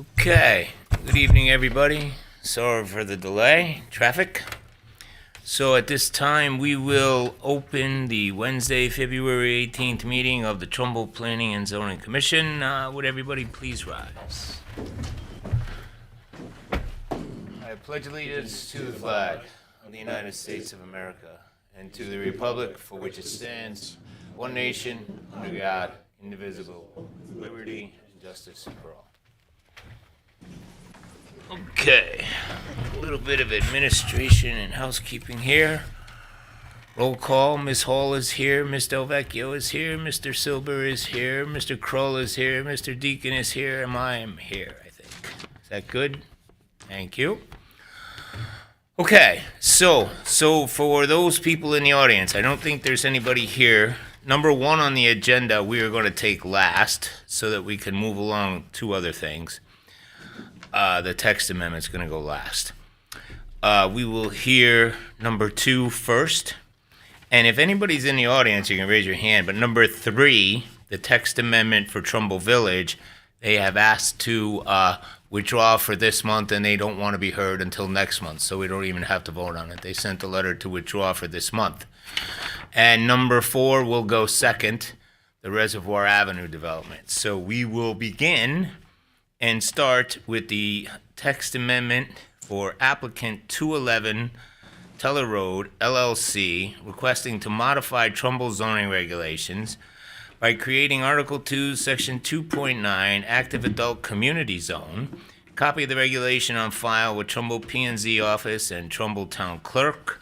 Okay, good evening, everybody. Sorry for the delay, traffic. So at this time, we will open the Wednesday, February 18th meeting of the Trumbull Planning and Zoning Commission. Would everybody please rise? I pledge allegiance to the flag of the United States of America and to the republic for which it stands, one nation, under God, indivisible, with liberty and justice for all. Okay, a little bit of administration and housekeeping here. Roll call, Ms. Hall is here, Ms. Delvecchio is here, Mr. Silber is here, Mr. Kroll is here, Mr. Deacon is here, and I am here, I think. Is that good? Thank you. Okay, so for those people in the audience, I don't think there's anybody here. Number one on the agenda, we are going to take last so that we can move along to other things. The text amendment's going to go last. We will hear number 2 first. And if anybody's in the audience, you can raise your hand. But number 3, the text amendment for Trumbull Village, they have asked to withdraw for this month, and they don't want to be heard until next month. So we don't even have to vote on it. They sent a letter to withdraw for this month. And number 4 will go second, the Reservoir Avenue development. So we will begin and start with the text amendment for applicant 211 Teller Road, LLC, requesting to modify Trumbull zoning regulations by creating Article 2, Section 2.9, Active Adult Community Zone. Copy of the regulation on file with Trumbull P&Z Office and Trumbull Town Clerk.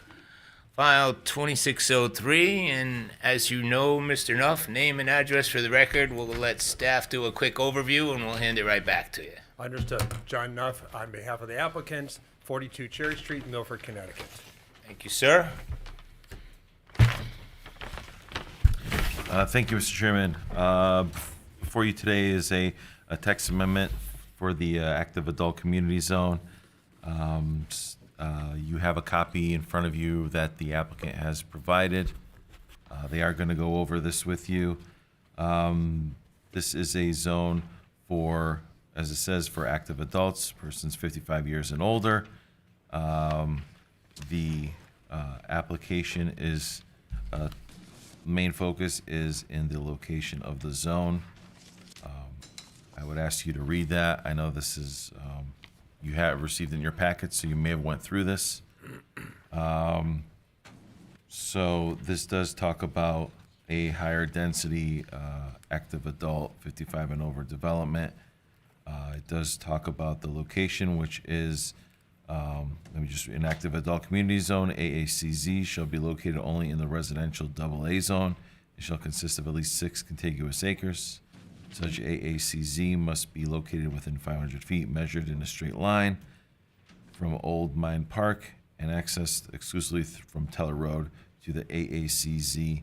File 2603, and as you know, Mr. Nuff, name and address for the record. We'll let staff do a quick overview, and we'll hand it right back to you. Understood. John Nuff, on behalf of the applicants, 42 Cherry Street, Milford, Connecticut. Thank you, sir. Thank you, Mr. Chairman. Before you today is a text amendment for the active adult community zone. You have a copy in front of you that the applicant has provided. They are going to go over this with you. This is a zone for, as it says, for active adults, persons 55 years and older. The application is, main focus is in the location of the zone. I would ask you to read that. I know this is, you have received in your packet, so you may have went through this. So this does talk about a higher density active adult 55 and over development. It does talk about the location, which is, an active adult community zone, AACZ, shall be located only in the residential AA zone. It shall consist of at least 6 contiguous acres. Such AACZ must be located within 500 feet, measured in a straight line from Old Mine Park and accessed exclusively from Teller Road to the AACZ.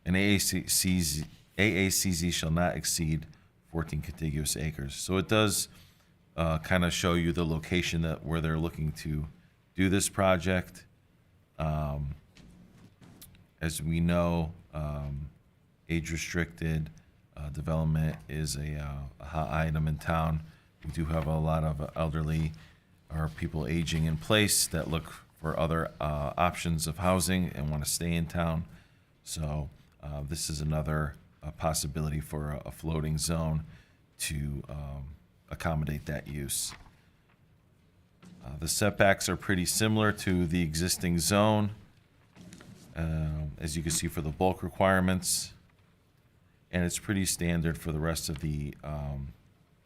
An AACZ shall not exceed 14 contiguous acres. So it does kind of show you the location where they're looking to do this project. As we know, age-restricted development is a hot item in town. We do have a lot of elderly or people aging in place that look for other options of housing and want to stay in town. So this is another possibility for a floating zone to accommodate that use. The setbacks are pretty similar to the existing zone, as you can see for the bulk requirements. And it's pretty standard for the rest of the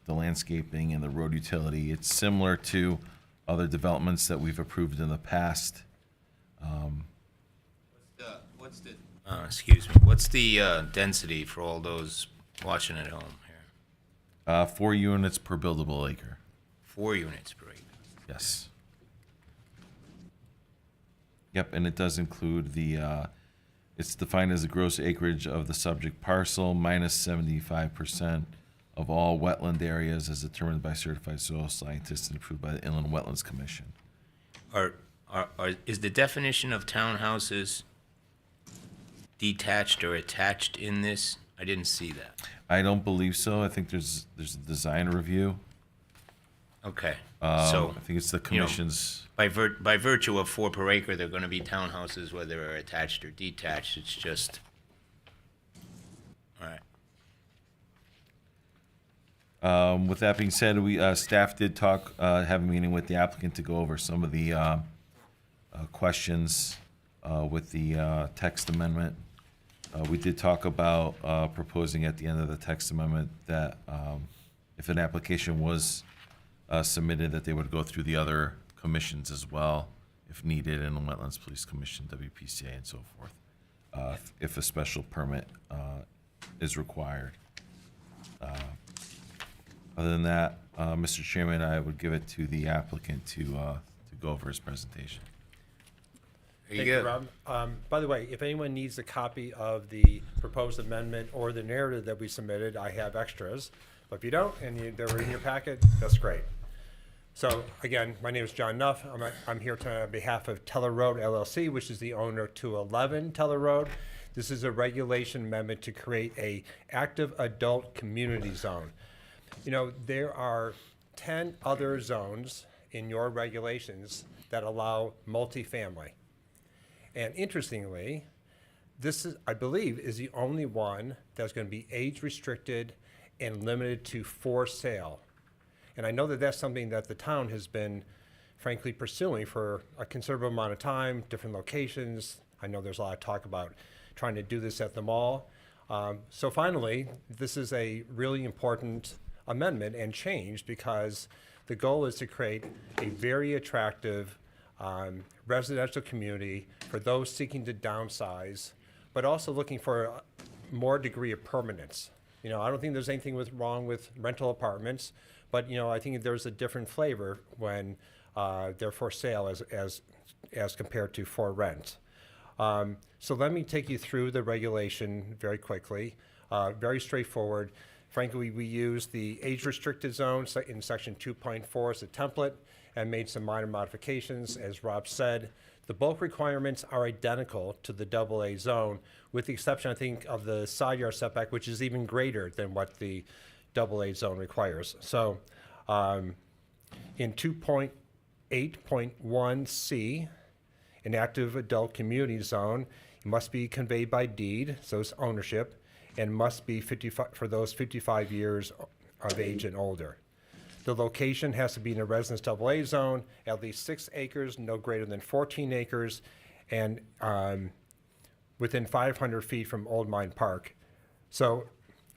landscaping and the road utility. It's similar to other developments that we've approved in the past. What's the density for all those watching at home here? 4 units per buildable acre. 4 units per acre. Yes. Yep, and it does include the, it's defined as the gross acreage of the subject parcel minus 75% of all wetland areas as determined by certified soil scientists and approved by the Inland Wetlands Commission. Is the definition of townhouses detached or attached in this? I didn't see that. I don't believe so. I think there's a design review. Okay. I So think it's the commission's, by virtue of 4 per acre, they're going to be townhouses, whether they're attached or detached. It's just, all right. with that being said, staff did talk, have a meeting with the applicant to go over some of the questions with the text amendment. We did talk about proposing at the end of the text amendment that if an application was submitted, that they would go through the other commissions as well, if needed, in the Wetlands Police Commission, WPCA, and so forth, if a special permit is required. Other than that, Mr. Chairman, I would give it to the applicant to go over his presentation. There Thank you you, go. Rob. By the way, if anyone needs a copy of the proposed amendment or the narrative that we submitted, I have extras. But if you don't, and they're in your packet, that's great. So again, my name is John Nuff. I'm here on behalf of Teller Road LLC, which is the owner of 211 Teller Road. This is a regulation amendment to create a active adult community zone. You know, there are 10 other zones in your regulations that allow multifamily. And interestingly, this is, I believe, is the only one that's going to be age restricted and limited to for sale. And I know that that's something that the town has been frankly pursuing for a considerable amount of time, different locations. I know there's a lot of talk about trying to do this at the mall. So finally, this is a really important amendment and change because the goal is to create a very attractive residential community for those seeking to downsize, but also looking for a more degree of permanence. You know, I don't think there's anything wrong with rental apartments, but you know, I think there's a different flavor when they're for sale as compared to for rent. So let me take you through the regulation very quickly. Very straightforward. Frankly, we used the age-restricted zone in section 2.4 as a template and made some minor modifications. As Rob said, the bulk requirements are identical to the AA zone, with the exception, I think, of the side yard setback, which is even greater than what the AA zone requires. So in 2.8.1C, an active adult community zone, it must be conveyed by deed, so it's ownership, and must be 55 for those 55 years of age and older. The location has to be in a residence AA zone, at least 6 acres, no greater than 14 acres, and within 500 feet from Old Mine Park. So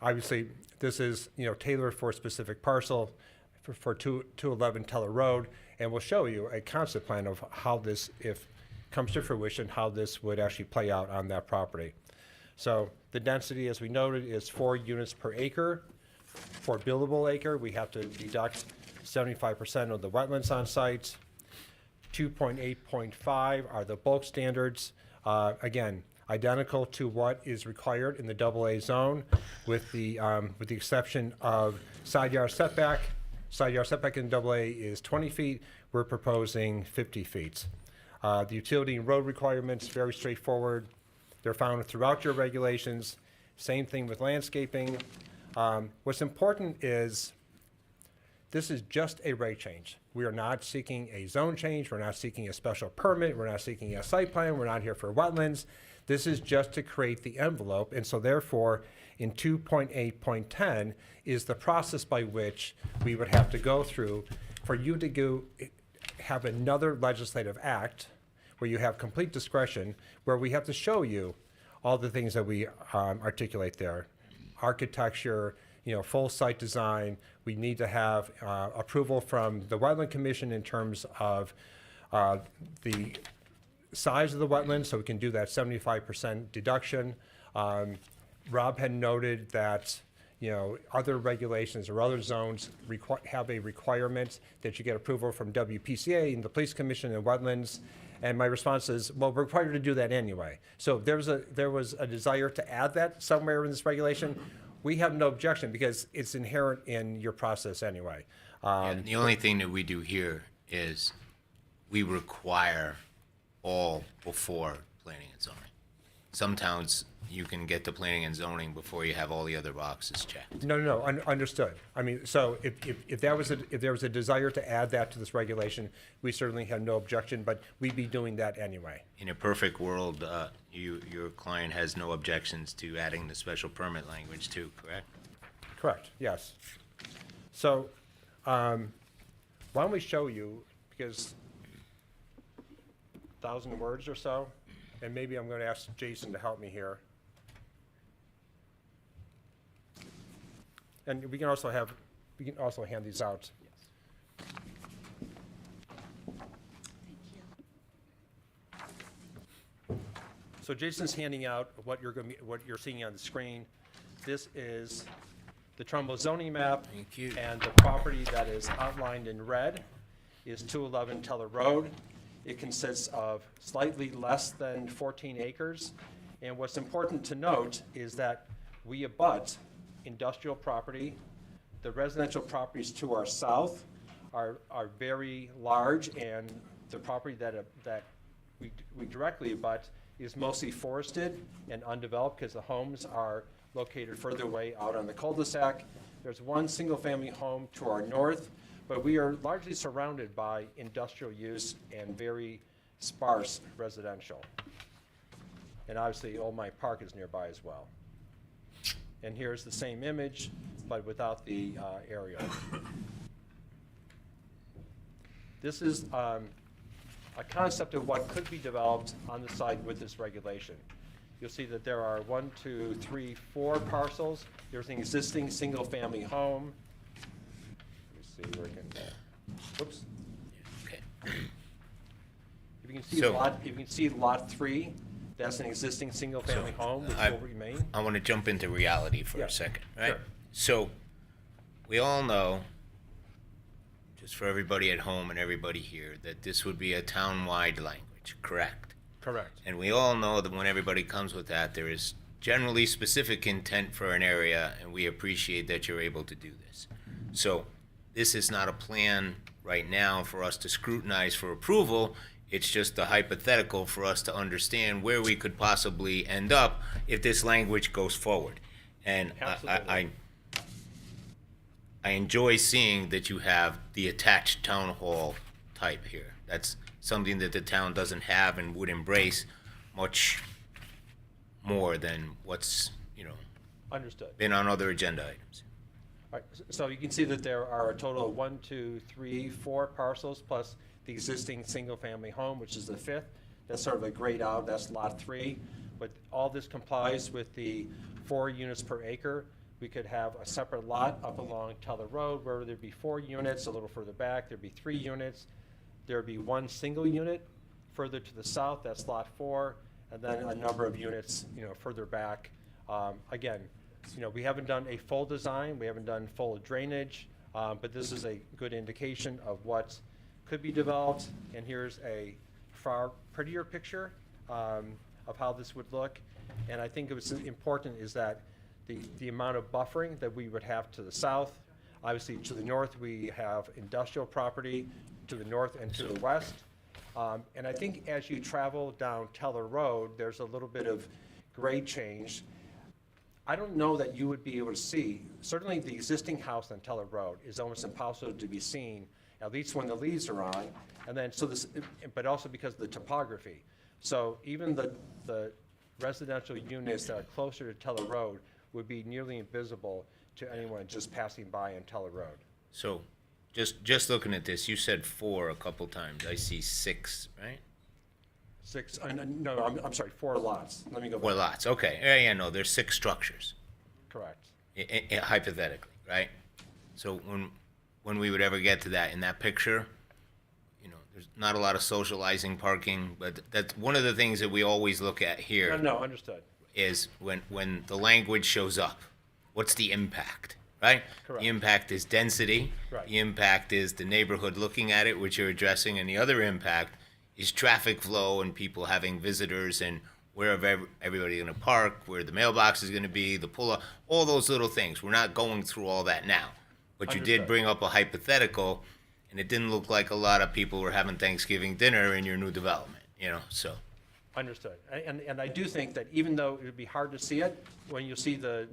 obviously, this is, you know, tailored for a specific parcel for 211 Teller Road, and we'll show you a concept plan of how this, if comes to fruition, how this would actually play out on that property. So the density, as we noted, is 4 units per acre. For buildable acre, we have to deduct 75% of the wetlands on site. 2.8.5 are the bulk standards. Again, identical to what is required in the AA zone, with the exception of side yard setback. Side yard setback in AA is 20 feet. We're proposing 50 feet. The utility and road requirements, very straightforward. They're found throughout your regulations. Same thing with landscaping. What's important is this is just a rate change. We are not seeking a zone change. We're not seeking a special permit. We're not seeking a site plan. We're not here for wetlands. This is just to create the envelope. And so therefore, in 2.8.10 is the process by which we would have to go through for you to go have another legislative act where you have complete discretion, where we have to show you all the things that we articulate there. Architecture, you know, full site design. We need to have approval from the Wetland Commission in terms of the size of the wetland, so we can do that 75% deduction. Rob had noted that, you know, other regulations or other zones have a requirement that you get approval from WPCA and the Police Commission and wetlands. And my response is, well, we're required to do that anyway. So there was a desire to add that somewhere in this regulation. We have no objection because it's inherent in your process anyway. And the only thing that we do here is we require all before planning and zoning. some towns, you can get to planning and zoning before you have all the other boxes checked. No, understood. I mean, so if there was a desire to add that to this regulation, we certainly have no objection, but we'd be doing that anyway. In a perfect world, your client has no objections to adding the special permit language too, correct? Correct, yes. So, why don't we show you, because 1,000 words or so, and maybe I'm gonna ask Jason to help me here. And we can also hand these out. So Jason's handing out what you're seeing on the screen. This is the Trumbull zoning map. Thank you. And the property that is outlined in red is 211 Teller Road. It consists of slightly less than 14 acres. And what's important to note is that we abut industrial property. The residential properties to our south are very large, and the property that we directly abut is mostly forested and undeveloped because the homes are located further away out on the cul-de-sac. There's one single-family home to our north, but we are largely surrounded by industrial use and very sparse residential. And obviously, Old Mine Park is nearby as well. And here's the same image, but without the aerial. This is a concept of what could be developed on the site with this regulation. You'll see that there are 1, 2, 3, 4 parcels. There's an existing single-family home. Let me see where I can, whoops. Okay. If you can see So- if you can see lot 3, that's an existing single-family home, which I- will remain. I want to jump into reality for Yeah, a second, right? sure. So, we all know, just for everybody at home and everybody here, that this would be a town-wide language, correct? Correct. And we all know that when everybody comes with that, there is generally specific intent for an area, and we appreciate that you're able to do this. So, this is not a plan right now for us to scrutinize for approval. It's just a hypothetical for us to understand where we could possibly end up if this language goes forward. And Absolutely. I enjoy seeing that you have the attached town hall type here. That's something that the town doesn't have and would embrace much more than what's, Understood. been on other agenda items. All right, so you can see that there are a total of 1, 2, 3, 4 parcels, plus the existing single-family home, which is the 5th. That's sort of a grayed out, that's lot 3. But all this complies with the 4 units per acre. We could have a separate lot up along Teller Road where there'd be 4 units. A little further back, there'd be 3 units. There'd be 1 single unit further to the south, that's lot 4, and then a number of units, further back. Again, we haven't done a full design, we haven't done full drainage, but this is a good indication of what could be developed. And here's a far prettier picture of how this would look. And I think it was important is that the amount of buffering that we would have to the south. Obviously, to the north, we have industrial property, to the north and to the west. And I think as you travel down Teller Road, there's a little bit of grade change. I don't know that you would be able to see, certainly the existing house on Teller Road is almost impossible to be seen, at least when the leaves are on. And then, but also because of the topography. So even the residential units that are closer to Teller Road would be nearly invisible to anyone just passing by on Teller Road. So, just looking at this, you said 4 a couple times. I see 6, right? 6, no, I'm sorry, 4 lots. Let me go 4 back. lots. Okay. Yeah, no, there's 6 structures, Correct. hypothetically, right? So when we would ever get to that in that picture, there's not a lot of socializing parking, but that's one of the things that we always look at here. No, understood. Is when the language shows up, what's the impact, right? Correct. The impact is density. Right. The impact is the neighborhood looking at it, which you're addressing, and the other impact is traffic flow and people having visitors and where everybody going to park, where the mailbox is going to be, the pull-up, all those little things. We're not going through all that now, but you did Understood. bring up a hypothetical, and it didn't look like a lot of people were having Thanksgiving dinner in your new development, so. Understood. And I do think that even though it would be hard to see it, when you see the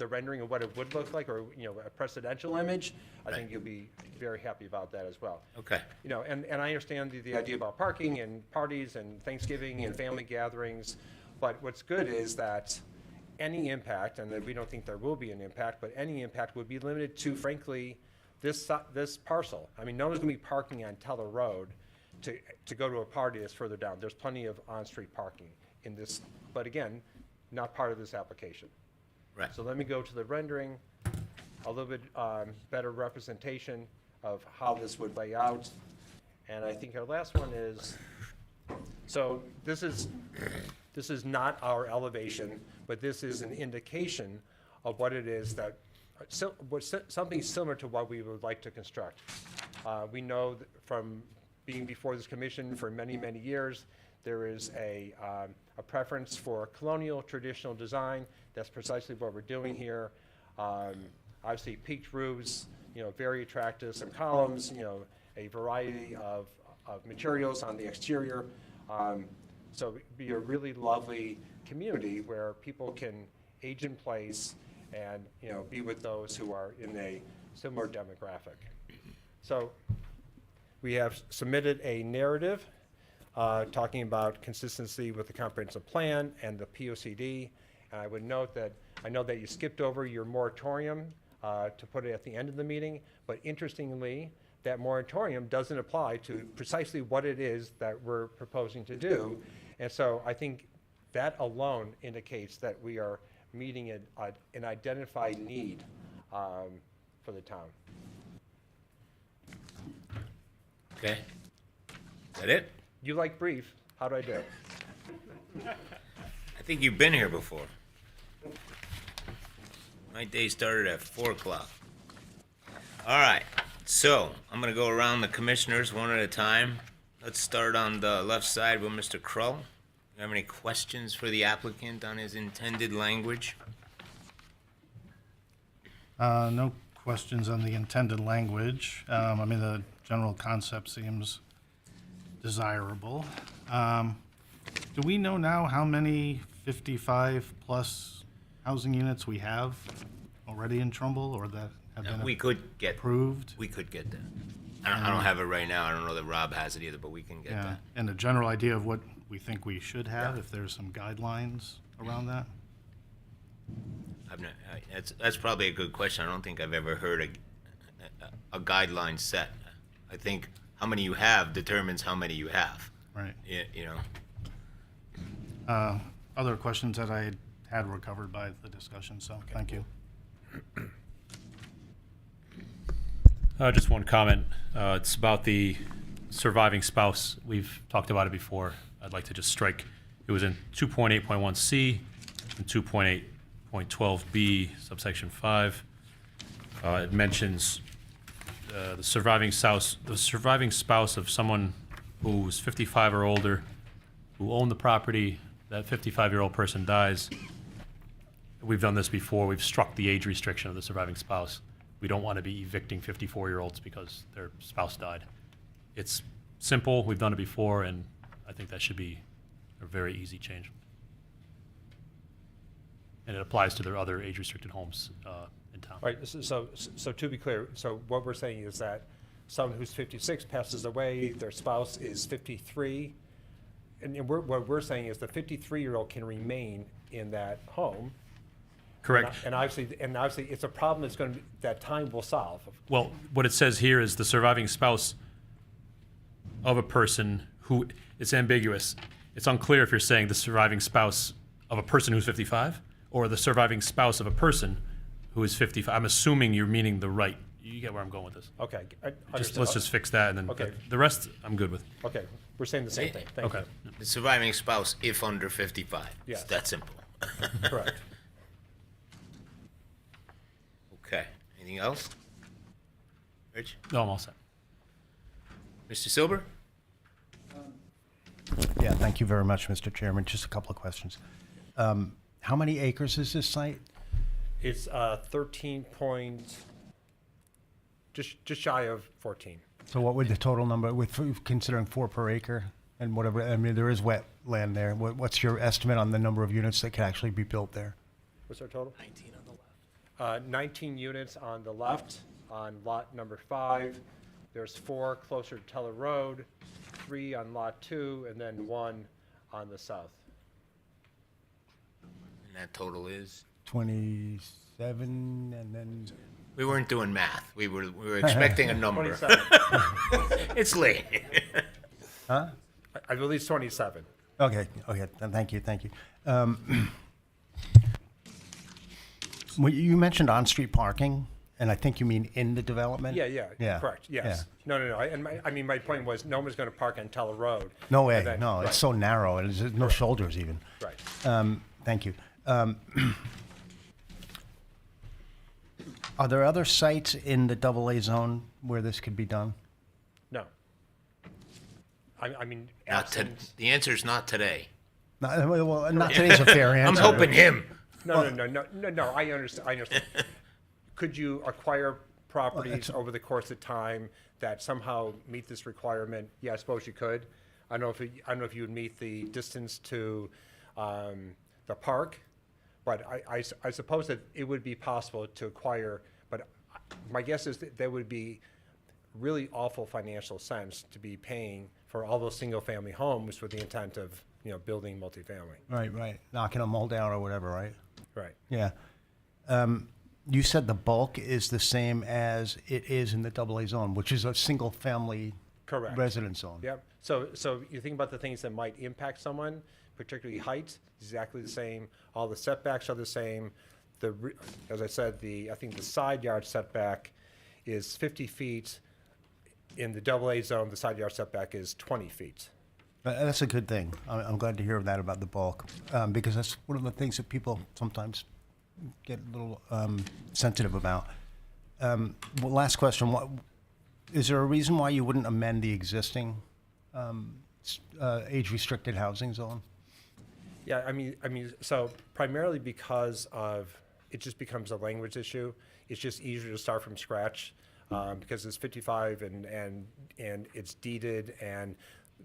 rendering of what it would look like, or, a presidential image, I think you'll be very happy about that as well. Okay. And I understand the idea about parking and parties and Thanksgiving and family gatherings, but what's good is that any impact, and that we don't think there will be an impact, but any impact would be limited to, frankly, this parcel. I mean, no one's gonna be parking on Teller Road to go to a party that's further down. There's plenty of on-street parking in this, but again, not part of this application. Right. So let me go to the rendering, a little bit better representation of how this would lay out. And I think our last one is, so this is not our elevation, but this is an indication of what it is that, something similar to what we would like to construct. We know from being before this commission for many, many years, there is a preference for colonial traditional design. That's precisely what we're doing here. Obviously peaked roofs, very attractive, some columns, a variety of materials on the exterior. So it'd be a really lovely community where people can age in place and, be with those who are in a similar demographic. So we have submitted a narrative talking about consistency with the comprehensive plan and the POCD. And I would note that, I know that you skipped over your moratorium to put it at the end of the meeting, but interestingly, that moratorium doesn't apply to precisely what it is that we're proposing to do. And so I think that alone indicates that we are meeting an identified need for the town. Okay. Is that it? You like brief, how do I do? I think you've been here before. My day started at 4 o'clock. All right, so I'm gonna go around the commissioners one at a time. Let's start on the left side with Mr. Crow. You have any questions for the applicant on his intended language? No questions on the intended language. The general concept seems desirable. Do we know now how many 55-plus housing units we have already in Trumbull, or that have been We could get approved? We could get that. I don't have it right now. I don't know that Rob has it either, but we can get Yeah, that. and a general idea of what we think we should have, if there's some guidelines around that? That's probably a good question. I don't think I've ever heard a guideline set. I think how many you have determines how many you have. Right. You know. Other questions that I had were covered by the discussion, so thank you. Just one comment. It's about the surviving spouse. We've talked about it before. I'd like to just strike, it was in 2.8.1C and 2.8.12B, subsection 5. It mentions the surviving spouse of someone who's 55 or older, who owned the property. That 55-year-old person dies. We've done this before. We've struck the age restriction of the surviving spouse. We don't want to be evicting 54-year-olds because their spouse died. It's simple. We've done it before, and I think that should be a very easy change. And it applies to their other age-restricted homes in town. Right, so to be clear, so what we're saying is that someone who's 56 passes away, their spouse is 53, and what we're saying is the 53-year-old can remain in that home. Correct. And obviously, it's a problem that's going to, that time will solve. Well, what it says here is the surviving spouse of a person who, it's ambiguous. It's unclear if you're saying the surviving spouse of a person who's 55 or the surviving spouse of a person who is 55. I'm assuming you're meaning the right. You get where I'm going with this. Okay, Let's just fix that, and then Okay. the rest I'm good with. Okay, we're saying the same thing, thank you. Okay. The surviving spouse, if under 55. Yes. It's that simple. Correct. Okay. Anything else? Rich? No, I'm all set. Mr. Silber? Yeah, thank you very much, Mr. Chairman. Just a couple of questions. How many acres is this site? It's 13 point, just shy of 14. So what would the total number, with considering 4 per acre? And whatever, I mean, there is wetland there. What's your estimate on the number of units that can actually be built there? What's our total? 19 on the left. 19 units on the left, on lot number 5. There's 4 closer to Teller Road, 3 on lot 2, and then 1 on the south. And that total is? 27, and then, We weren't doing math. We were expecting a number. 27. It's late. huh? I believe it's 27. Okay, then thank you. Well, you mentioned on-street parking, and I think you mean in the development? Yeah, correct, yes. No. I mean, my point was, no one's going to park on Teller Road. No way, And then- no, right, it's so narrow, and there's no shoulders even. Right. Thank you. Are there other sites in the AA zone where this could be done? No. I mean, Not to, absent, the answer is not today. No, well, not today's a fair I'm answer. hoping him. no, I understand. Could you acquire properties over the course of time that somehow meet this requirement? Yeah, I suppose you could. I don't know if you would meet the distance to the park, but I suppose that it would be possible to acquire, but my guess is that there would be really awful financial sense to be paying for all those single-family homes with the intent of, building multifamily. Right, knocking them all down or whatever, right? Right. Yeah. You said the bulk is the same as it is in the AA zone, which is a single-family Correct. residence zone. Yep. So you think about the things that might impact someone, particularly height, exactly the same. All the setbacks are the same. As I said, I think the side yard setback is 50 feet. In the AA zone, the side yard setback is 20 feet. That's a good thing. I'm glad to hear that about the bulk, because that's one of the things that people sometimes get a little sensitive about. Well, last question: is there a reason why you wouldn't amend the existing age-restricted housing zone? Yeah, I mean, so primarily because of, it just becomes a language issue. It's just easier to start from scratch, because it's 55 and it's deeded and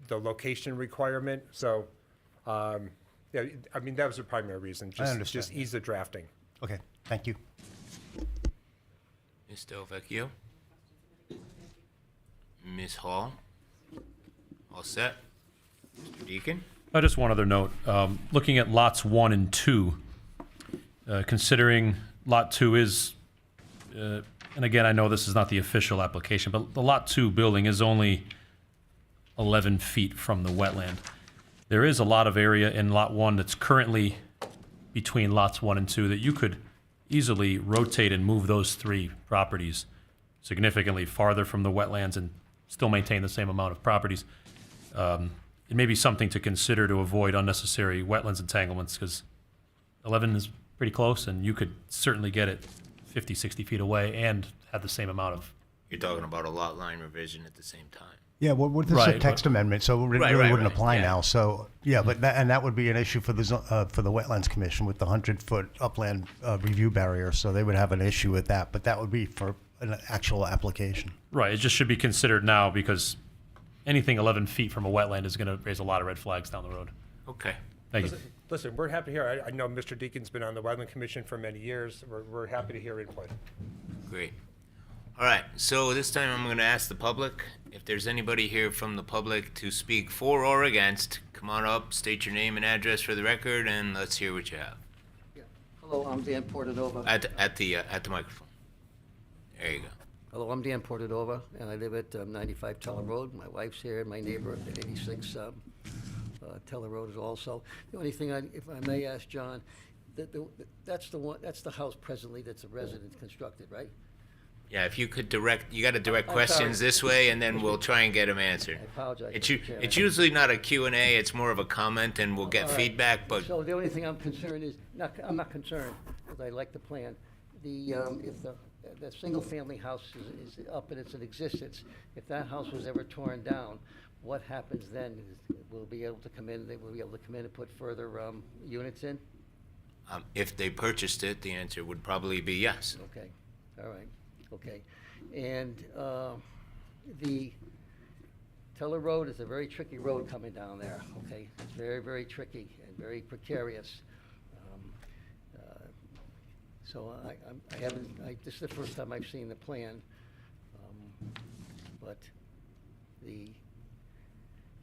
the location requirement. So, yeah, I mean, that was the primary reason. understand, Just ease the drafting. Okay, thank you. Ms. Delvecchio? Ms. Hall? All set? Mr. Deacon? Just one other note. Looking at lots 1 and 2, considering lot 2 is, and again, I know this is not the official application, but the lot 2 building is only 11 feet from the wetland. There is a lot of area in lot 1 that's currently between lots 1 and 2 that you could easily rotate and move those 3 properties significantly farther from the wetlands and still maintain the same amount of properties. It may be something to consider to avoid unnecessary wetlands entanglements, because 11 is pretty close, and you could certainly get it 50, 60 feet away and have the same amount of. You're talking about a lot line revision at the same time. Yeah, well, this is a Right, text amendment, so it Right, really right, wouldn't right, apply yeah. now. So, yeah, but that would be an issue for the Wetlands Commission with the 100-foot upland review barrier. So they would have an issue with that, but that would be for an actual application. Right, it just should be considered now, because anything 11 feet from a wetland is going to raise a lot of red flags down the road. Okay. Thank you. Listen, we're happy to hear. I know Mr. Deacon's been on the Wetland Commission for many years. We're happy to hear input. Great. All right, so this time I'm going to ask the public, if there's anybody here from the public to speak for or against, come on up, state your name and address for the record, and let's hear what you have. Yeah. Hello, I'm Dan Portadova. At the microphone. There you go. Hello, I'm Dan Portadova, and I live at 95 Teller Road. My wife's here, and my neighbor at 86 Teller Road is also. The only thing, if I may ask John, that's the house presently that's a residence constructed, right? Yeah, if you could you got to direct I'm questions sorry. this way, and then we'll try and get them answered. I apologize, It's, Mr. Chairman. it's usually not a Q&A, it's more of a comment, and we'll get All right. feedback, but So the only thing I'm concerned is, I'm not concerned, because I like the plan. If the single-family house is up and it's in existence, if that house was ever torn down, what happens then? Will be able to come in, they will be able to come in and put further units in? if they purchased it, the answer would probably be yes. Okay, all right, okay. And Teller Road is a very tricky road coming down there, okay? It's very, very tricky and very precarious. So I haven't, this is the first time I've seen the plan. But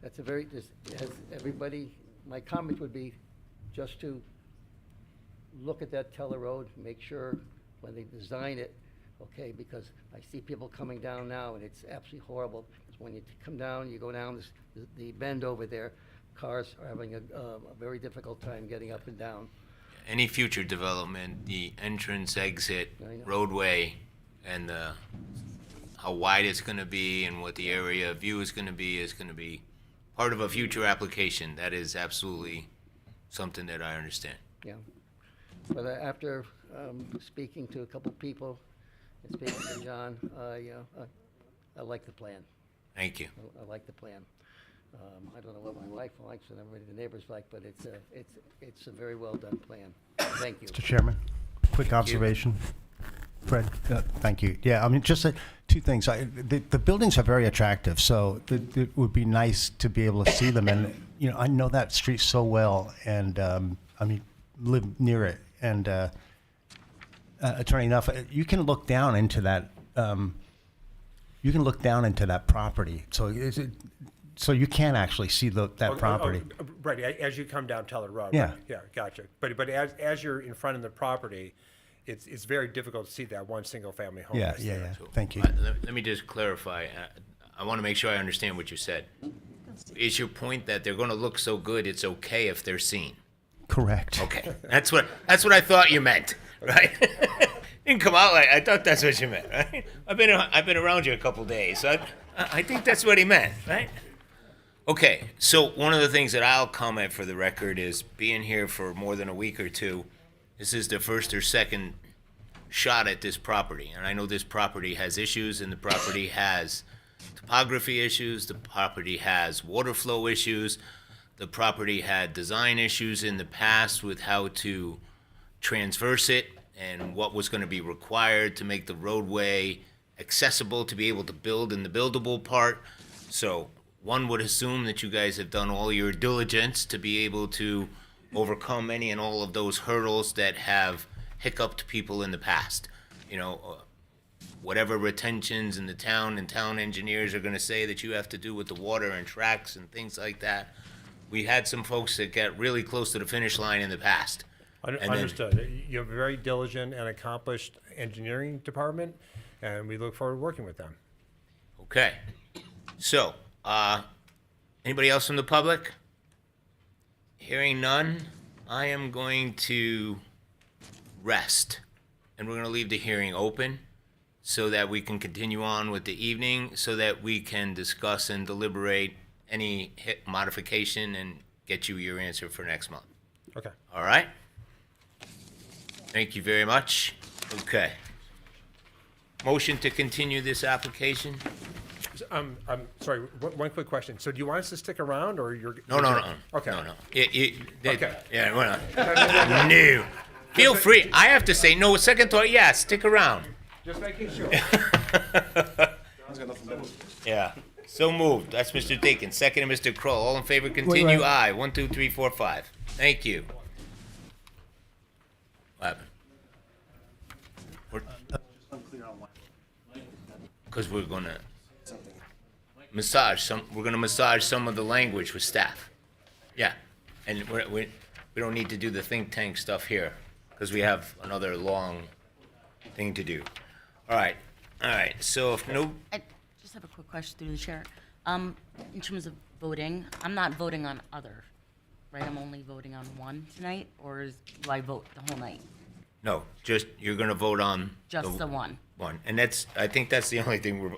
that's a very, has everybody, my comment would be just to look at that Teller Road, make sure when they design it, okay, because I see people coming down now and it's absolutely horrible. Because when you come down, you go down the bend over there, cars are having a very difficult time getting up and down. Any future development, the entrance, exit, I know. roadway, and how wide it's gonna be and what the area of view is gonna be part of a future application. That is absolutely something that I understand. Yeah. But after speaking to a couple people and speaking to John, I like the plan. Thank you. I like the plan. I don't know what my wife likes and everybody, the neighbors like, but it's a very well-done plan. Thank you. Mr. Chairman, quick observation. Fred, thank you. Yeah, I mean, just two things. The buildings are very attractive, so it would be nice to be able to see them. And, you know, I know that street so well, and, I mean, live near it. And Attorney Nuff, you can look down into that, property. So you can actually see that property. Right, as you come down Teller Road. Yeah. Right, yeah, gotcha. But as you're in front of the property, it's very difficult to see that one single-family home. Yeah, that's yeah, there. yeah. Thank you. Let me just clarify. I want to make sure I understand what you said. Is your point that they're going to look so good, it's okay if they're seen? Correct. Okay, that's what I thought you meant, right? Didn't come out like I thought that's what you meant, right? I've been around you a couple days, so I think that's what he meant, right? Okay, so one of the things that I'll comment for the record is being here for more than a week or two. This is the first or second shot at this property, and I know this property has issues, and the property has topography issues, the property has water flow issues, the property had design issues in the past with how to transverse it and what was going to be required to make the roadway accessible to be able to build in the buildable part. So one would assume that you guys have done all your diligence to be able to overcome any and all of those hurdles that have hiccuped people in the past. You know, whatever retentions in the town and town engineers are going to say that you have to do with the water and tracks and things like that. We had some folks that got really close to the finish line in the past. And then- Understood. You have a very diligent and accomplished engineering department, and we look forward to working with them. Okay. So, anybody else from the public? Hearing none, I am going to rest. And we're going to leave the hearing open so that we can continue on with the evening, so that we can discuss and deliberate any modification and get you your answer for next month. Okay. All right? Thank you very much. Okay. Motion to continue this application? I'm sorry, one quick question. So do you want us to stick around, or you're? No. Okay. No. Okay. Yeah, well, no. Feel free. I have to say no. Second thought, yeah, stick around. Just making sure. Yeah. So moved. That's Mr. Deacon. Second, Mr. Kroll. All in favor, continue? wait. Aye. 1, 2, 3, 4, 5. Thank you. What happened? Because we're gonna massage some of the language with staff. Yeah, and we don't need to do the think tank stuff here because we have another long thing to do. All right. So if no, I just have a quick question through the chair. In terms of voting, I'm not voting on other, right? I'm only voting on one tonight, or do I vote the whole night? no, just you're gonna vote on Just the one? one, and I think that's the only thing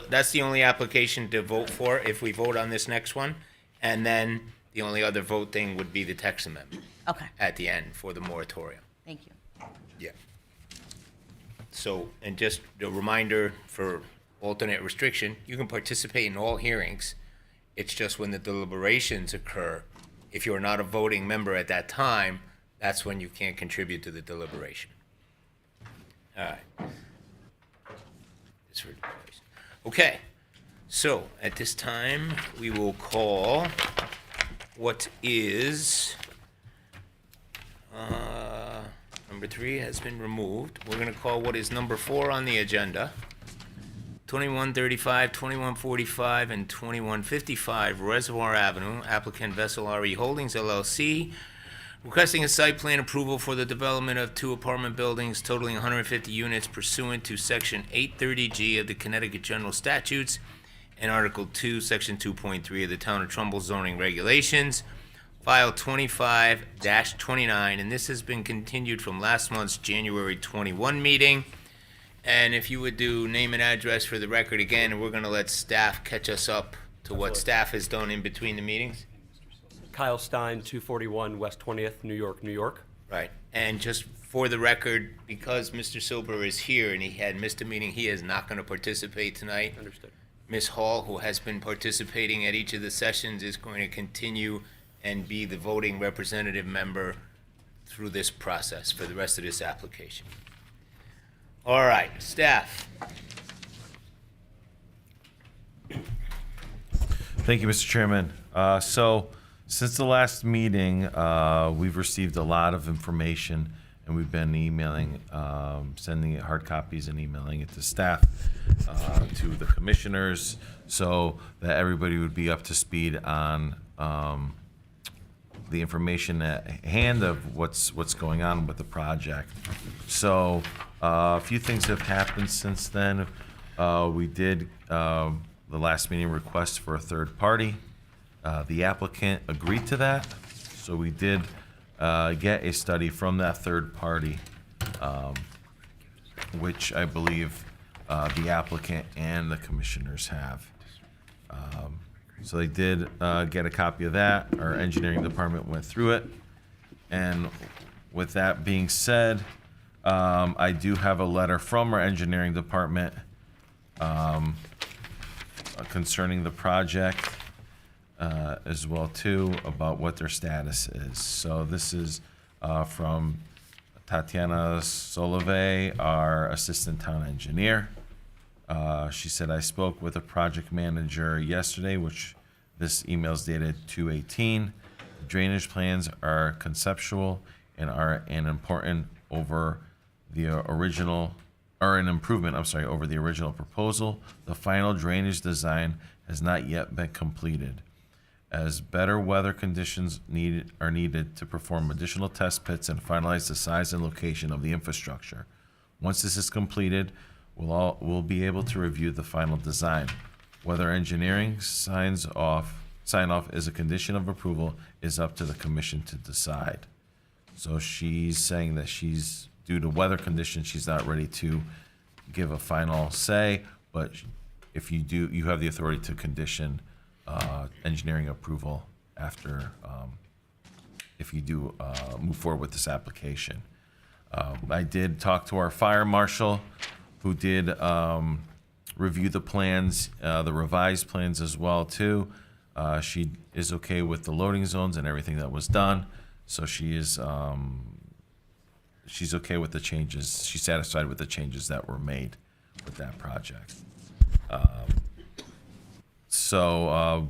that's the only application to vote for if we vote on this next one, and then the only other vote thing would be the text amendment Okay, at the end for the moratorium. thank you. Yeah. So, and just a reminder for alternate restriction, you can participate in all hearings. It's just when the deliberations occur, if you're not a voting member at that time, that's when you can't contribute to the deliberation. All right. Okay, So, at this time, we will call what is, number 3 has been removed. We're gonna call what is number 4 on the agenda. 2135, 2145, and 2155 Reservoir Avenue, applicant Vessel RE Holdings LLC, requesting a site plan approval for the development of 2 apartment buildings totaling 150 units pursuant to Section 830G of the Connecticut General Statutes and Article 2, Section 2.3 of the Town of Trumbull zoning regulations, file 25-29, and this has been continued from last month's January 21 meeting. And if you would do name and address for the record again, and we're going to let staff catch us up to what staff has done in between the meetings. Kyle Stein, 241 West 20th, New York, New York. Right. And just for the record, because Mr. Silber is here and he had missed a meeting, he is not going to participate tonight. Understood. Ms. Hall, who has been participating at each of the sessions, is going to continue and be the voting representative member through this process for the rest of this application. All right, staff. Thank you, Mr. Chairman. So, since the last meeting, we've received a lot of information, and we've been emailing, sending it hard copies and emailing it to staff, to the commissioners, so that everybody would be up to speed on the information at hand of what's going on with the project. So, a few things have happened since then. We did the last meeting request for a third party. The applicant agreed to that, so we did get a study from that third party, which I believe the applicant and the commissioners have. So they did get a copy of that. Our engineering department went through it. And with that being said, I do have a letter from our engineering department concerning the project as well too, about what their status is. So this is from Tatiana Solove, our assistant town engineer. She said, I spoke with a project manager yesterday, which this email is dated 2/18. The drainage plans are conceptual and are an important over the original, or an improvement, I'm sorry, over the original proposal. The final drainage design has not yet been completed, as better weather conditions are needed to perform additional test pits and finalize the size and location of the infrastructure. Once this is completed, we'll be able to review the final design. Whether engineering sign off is a condition of approval is up to the commission to decide. So she's saying that due to weather conditions, she's not ready to give a final say, but if you do, you have the authority to condition engineering approval after, if you do move forward with this application. I did talk to our fire marshal, who did review the plans, the revised plans as well too. She is okay with the loading zones and everything that was done, so she's okay with the changes. She's satisfied with the changes that were made with that project. So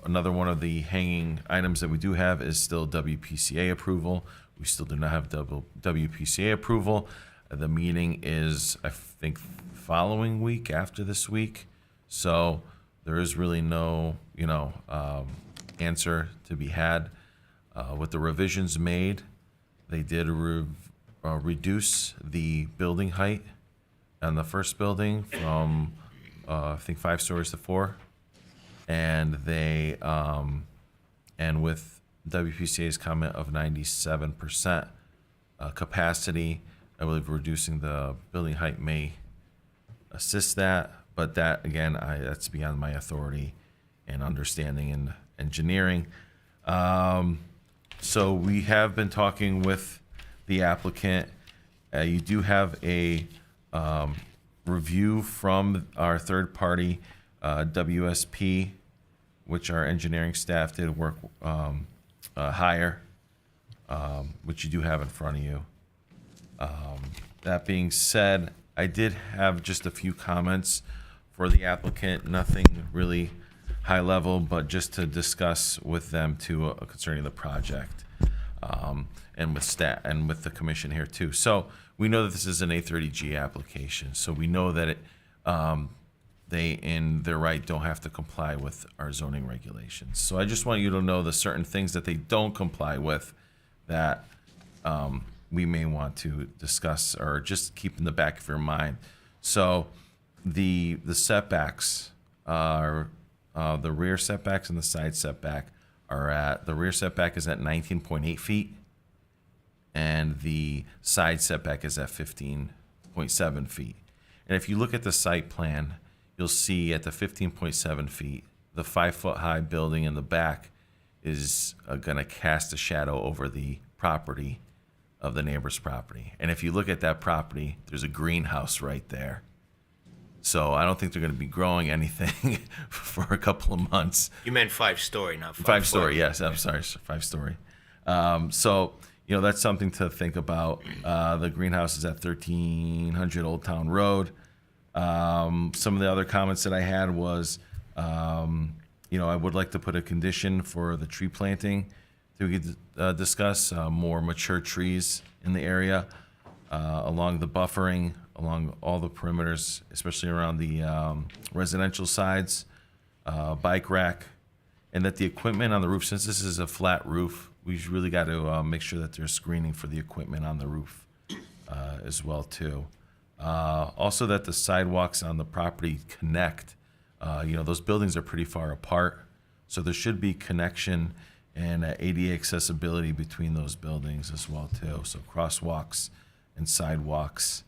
another one of the hanging items that we do have is still WPCA approval. We still do not have WPCA approval. The meeting is, I think, following week after this week. So there is really no, answer to be had. With the revisions made, they did reduce the building height on the first building from, I think, 5 stories to 4. And they, and with WPCA's comment of 97% capacity, I believe reducing the building height may assist that, but that, again, that's beyond my authority and understanding in engineering. So we have been talking with the applicant. You do have a review from our third party, WSP, which our engineering staff did work hire, which you do have in front of you. That being said, I did have just a few comments for the applicant, nothing really high level, but just to discuss with them too concerning the project, and with staff and with the commission here too. So we know that this is an A30G application, so we know that they, in their right, don't have to comply with our zoning regulations. So I just want you to know the certain things that they don't comply with that we may want to discuss or just keep in the back of your mind. So the setbacks are the rear setbacks and the side setback are at, the rear setback is at 19.8 feet and the side setback is at 15.7 feet. And if you look at the site plan, you'll see at the 15.7 feet, the 5-foot high building in the back is going to cast a shadow over the property of the neighbor's property. And if you look at that property, there's a greenhouse right there. So I don't think they're going to be growing anything for a couple of months. You meant 5-story, not 5-story, yes. I'm sorry, 5-story. So, you know, that's something to think about. The greenhouse is at 1300 Old Town Road. Some of the other comments that I had was, you know, I would like to put a condition for the tree planting to discuss more mature trees in the area, along the buffering, along all the perimeters, especially around the residential sides, bike rack, and that the equipment on the roof, since this is a flat roof, we've really got to make sure that there's screening for the equipment on the roof as well too. Also that the sidewalks on the property connect. You know, those buildings are pretty far apart, so there should be connection and ADA accessibility between those buildings as well too. So crosswalks and sidewalks,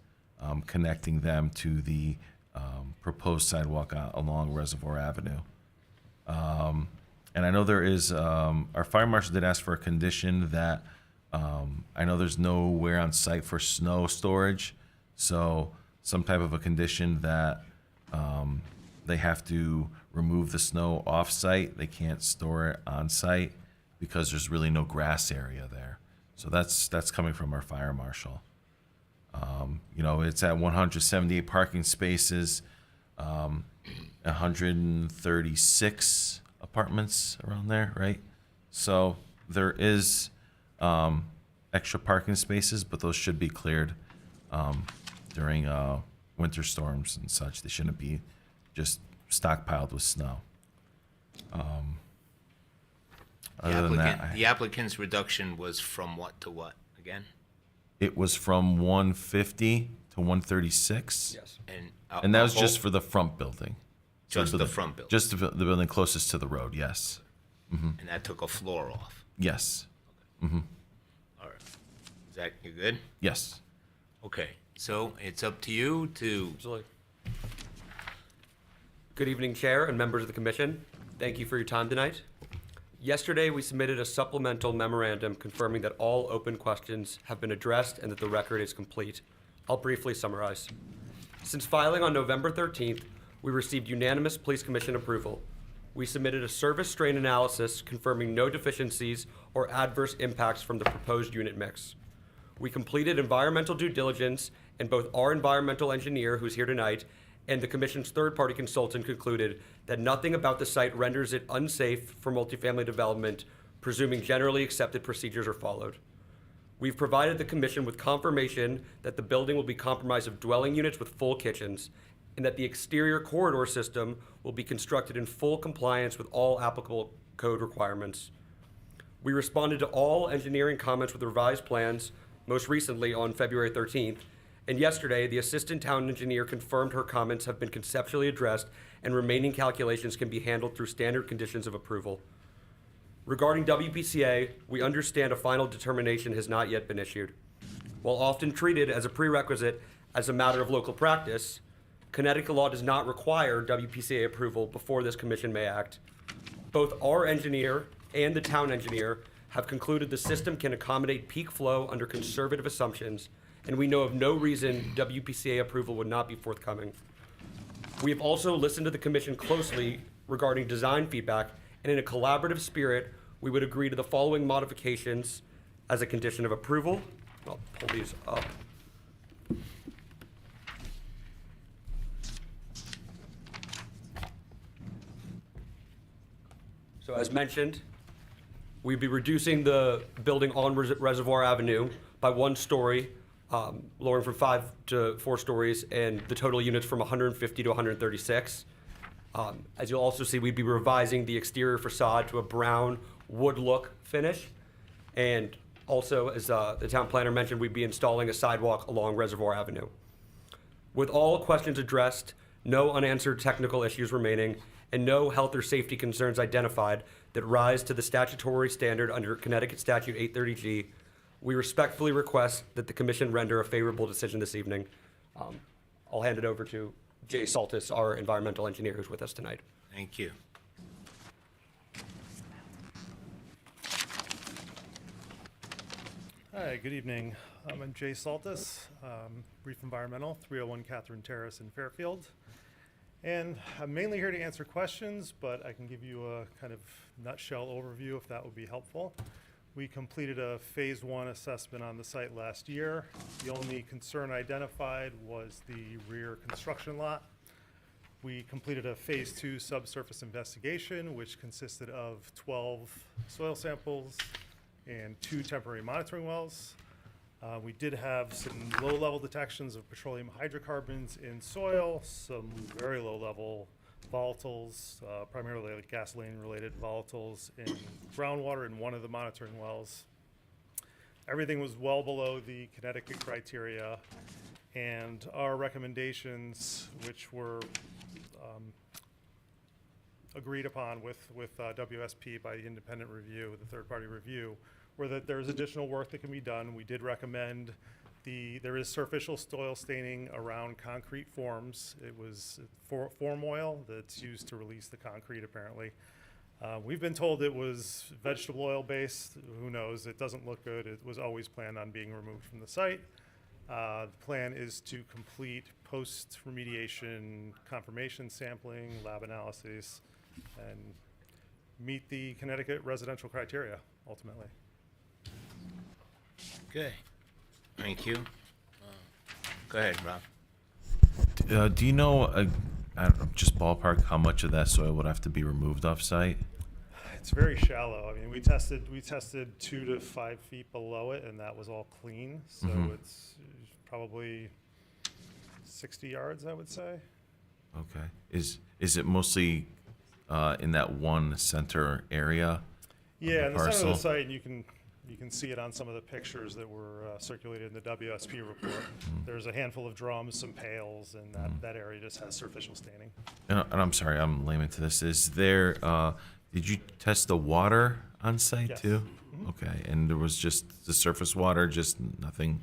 connecting them to the proposed sidewalk along Reservoir Avenue. And I know there is, our fire marshal did ask for a condition that, I know there's nowhere on site for snow storage, so some type of a condition that they have to remove the snow off-site. They can't store it on-site because there's really no grass area there. So that's coming from our fire marshal. You know, it's at 178 parking spaces, 136 apartments around there, right? So there is extra parking spaces, but those should be cleared during winter storms and such. They shouldn't be just stockpiled with snow. Other than that, The applicant's reduction was from what to what again? it was from 150 to 136. Yes. And that was just for the front building. Just for the front building. Just the building closest to the road, yes. And that took a floor off. Yes, All right. Is that you good? yes. Okay. So it's up to you to. Absolutely. Good evening, Chair and members of the Commission. Thank you for your time tonight. Yesterday, we submitted a supplemental memorandum confirming that all open questions have been addressed and that the record is complete. I'll briefly summarize. Since filing on November 13th, we received unanimous Police Commission approval. We submitted a service strain analysis confirming no deficiencies or adverse impacts from the proposed unit mix. We completed environmental due diligence, and both our environmental engineer, who's here tonight, and the Commission's third-party consultant concluded that nothing about the site renders it unsafe for multifamily development, presuming generally accepted procedures are followed. We've provided the Commission with confirmation that the building will be comprised of dwelling units with full kitchens, and that the exterior corridor system will be constructed in full compliance with all applicable code requirements. We responded to all engineering comments with revised plans, most recently on February 13th, and yesterday, the Assistant Town Engineer confirmed her comments have been conceptually addressed and remaining calculations can be handled through standard conditions of approval. Regarding WPCA, we understand a final determination has not yet been issued. While often treated as a prerequisite as a matter of local practice, Connecticut law does not require WPCA approval before this commission may act. Both our engineer and the town engineer have concluded the system can accommodate peak flow under conservative assumptions, and we know of no reason WPCA approval would not be forthcoming. We have also listened to the commission closely regarding design feedback, and in a collaborative spirit, we would agree to the following modifications as a condition of approval. I'll pull these up. So as mentioned, we'd be reducing the building on Reservoir Avenue by 1 story, lowering from 5 to 4 stories, and the total units from 150 to 136. As you'll also see, we'd be revising the exterior facade to a brown wood look finish. And also, as the town planner mentioned, we'd be installing a sidewalk along Reservoir Avenue. With all questions addressed, no unanswered technical issues remaining, and no health or safety concerns identified that rise to the statutory standard under Connecticut Statute 830G, we respectfully request that the commission render a favorable decision this evening. I'll hand it over to Jay Saltis, our environmental engineer, who's with us tonight. Thank you. Hi, good evening. I'm Jay Saltis, Brief Environmental, 301 Catherine Terrace in Fairfield. And I'm mainly here to answer questions, but I can give you a kind of nutshell overview if that would be helpful. We completed a phase 1 assessment on the site last year. The only concern identified was the rear construction lot. We completed a phase 2 subsurface investigation, which consisted of 12 soil samples and 2 temporary monitoring wells. We did have some low-level detections of petroleum hydrocarbons in soil, some very low-level volatiles, primarily like gasoline-related volatiles in groundwater in one of the monitoring wells. Everything was well below the Connecticut criteria, and our recommendations, which were agreed upon with WSP by the independent review, the third-party review, were that there's additional work that can be done. We did recommend there is surficial soil staining around concrete forms. It was form oil that's used to release the concrete, apparently. We've been told it was vegetable oil based. Who knows? It doesn't look good. It was always planned on being removed from the site. The plan is to complete post-remediation confirmation sampling, lab analyses, and meet the Connecticut residential criteria, ultimately. Okay. Thank you. Go ahead, Rob. Do you know, I don't know, just ballpark, how much of that soil would have to be removed off-site? It's very shallow. I mean, we tested 2 to 5 feet below it, and that was all clean. So it's probably 60 yards, I would say. Okay. Is it mostly in that one center area? Yeah, in the center of parcel? the site, and you can see it on some of the pictures that were circulated in the WSP report. There's a handful of drums, some pails, and that area just has superficial staining. And I'm sorry, I'm layman to this. Is there, did you test the water on site Yes. too? Okay, and there was just the surface water, just nothing?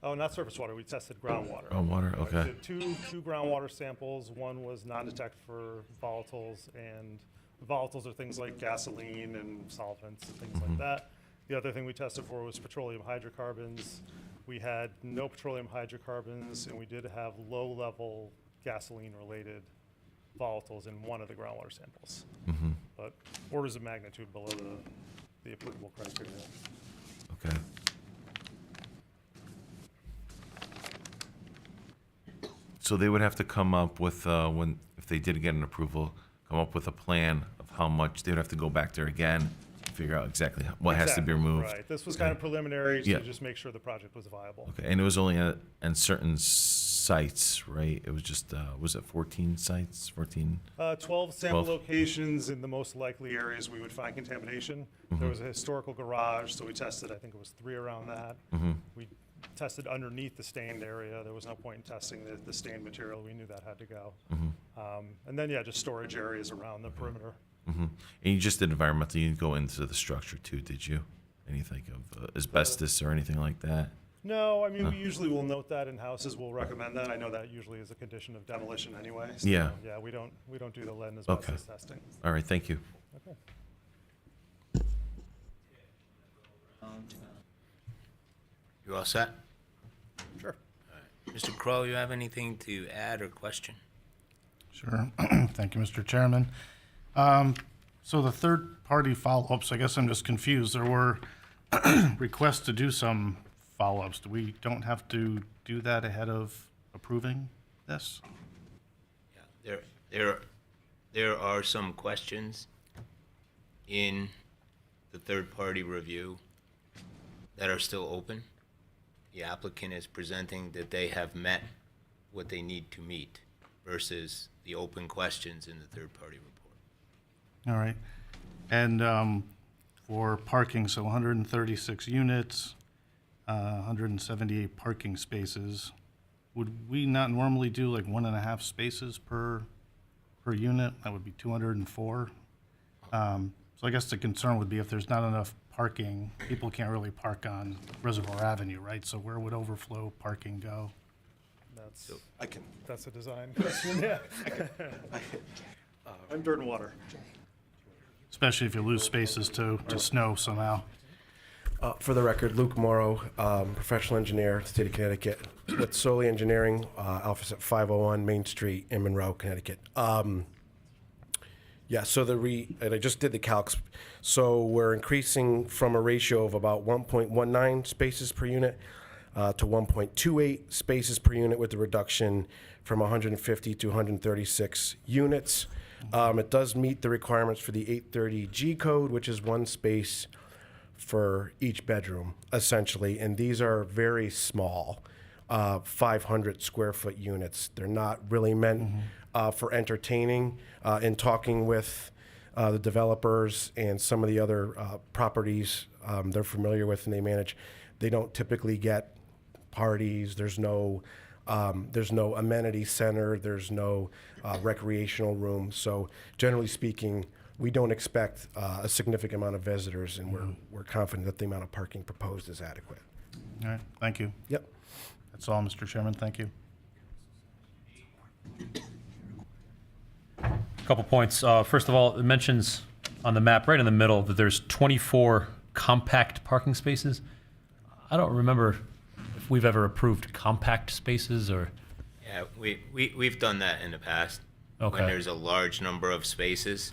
Oh, not surface water. We tested groundwater. Groundwater, We okay. did two groundwater samples. One was non-detect for volatiles, and volatiles are things like gasoline and solvents and things like that. The other thing we tested for was petroleum hydrocarbons. We had no petroleum hydrocarbons, and we did have low-level gasoline-related volatiles in one of the groundwater samples. But orders of magnitude below the applicable criteria. Okay. So they would have to come up with, if they did get an approval, come up with a plan of how much, they would have to go back there again, figure out exactly what has to be Exactly, removed. Right. This was kind of preliminary Yeah. to just make sure the project was viable. Okay, and it was only on certain sites, right? It was just, was it 14 sites, 14? 12 sample 12. locations in the most likely areas we would find contamination. There was a historical garage, so we tested, I think it was 3 around that. We tested underneath the stained area. There was no point in testing the stained material. We knew that had to go. And then, yeah, just storage areas around the perimeter. And you just did environmental, you didn't go into the structure too, did you? Anything of asbestos or anything like that? No, I mean, we usually will note that in houses. We'll recommend that. I know that usually is a condition of demolition anyway. So, Yeah. Yeah, we don't do the lead and Okay. asbestos testing. All right, thank you. Okay. You all set? Sure. Mr. Kroll, you have anything to add or question? Sure. Thank you, Mr. Chairman. So the third-party follow-ups, I guess I'm just confused. There were requests to do some follow-ups. We don't have to do that ahead of approving this? Yeah, there are some questions in the third-party review that are still open. The applicant is presenting that they have met what they need to meet versus the open questions in the third-party report. All right. And for parking, so 136 units, 178 parking spaces. Would we not normally do like 1.5 spaces per unit? That would be 204. So I guess the concern would be if there's not enough parking, people can't really park on Reservoir Avenue, right? So where would overflow parking go? That's, I can. that's a design question, yeah. I'm dirt and water. Especially if you lose spaces to snow somehow. For the record, Luke Morrow, professional engineer, state of Connecticut, with Solely Engineering, office at 501 Main Street in Monroe, Connecticut. Yeah, so and I just did the calcs. So we're increasing from a ratio of about 1.19 spaces per unit to 1.28 spaces per unit with the reduction from 150 to 136 units. It does meet the requirements for the 830G code, which is one space for each bedroom, essentially. And these are very small, 500 square foot units. They're not really meant for entertaining. In talking with the developers and some of the other properties they're familiar with and they manage, they don't typically get parties. There's no amenity center. There's no recreational room. So generally speaking, we don't expect a significant amount of visitors, and we're confident that the amount of parking proposed is adequate. All right, thank you. Yep. That's all, Mr. Chairman, thank you. Couple points. First of all, it mentions on the map right in the middle that there's 24 compact parking spaces. I don't remember if we've ever approved compact spaces or. Yeah, we've done that in the past. Okay. When there's a large number of spaces,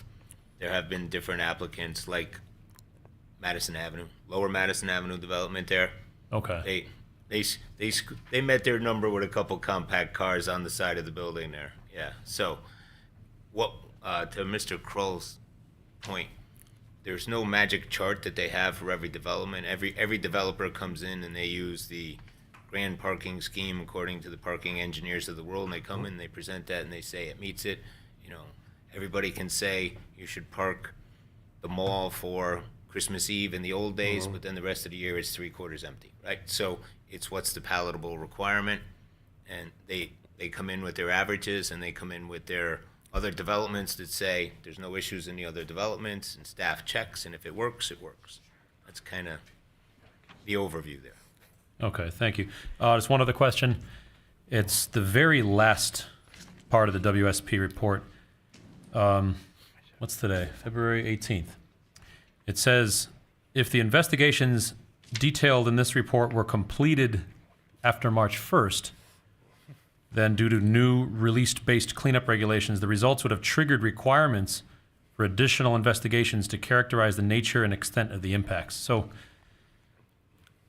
there have been different applicants like Madison Avenue, Lower Madison Avenue development there. Okay. They met their number with a couple compact cars on the side of the building there. Yeah. So, what to Mr. Kroll's point, there's no magic chart that they have for every development. Every developer comes in and they use the grand parking scheme according to the parking engineers of the world, and they come in, they present that, and they say it meets it. You know, everybody can say you should park the mall for Christmas Eve in the old days, but then the rest of the year it's 3/4 empty, right? So it's what's the palatable requirement, and they come in with their averages, and they come in with their other developments that say there's no issues in the other developments, and staff checks, and if it works, it works. That's kind of the overview there. Okay, thank you. Just one other question. It's the very last part of the WSP report. What's today? February 18th. It says, if the investigations detailed in this report were completed after March 1st, then due to new release-based cleanup regulations, the results would have triggered requirements for additional investigations to characterize the nature and extent of the impacts. So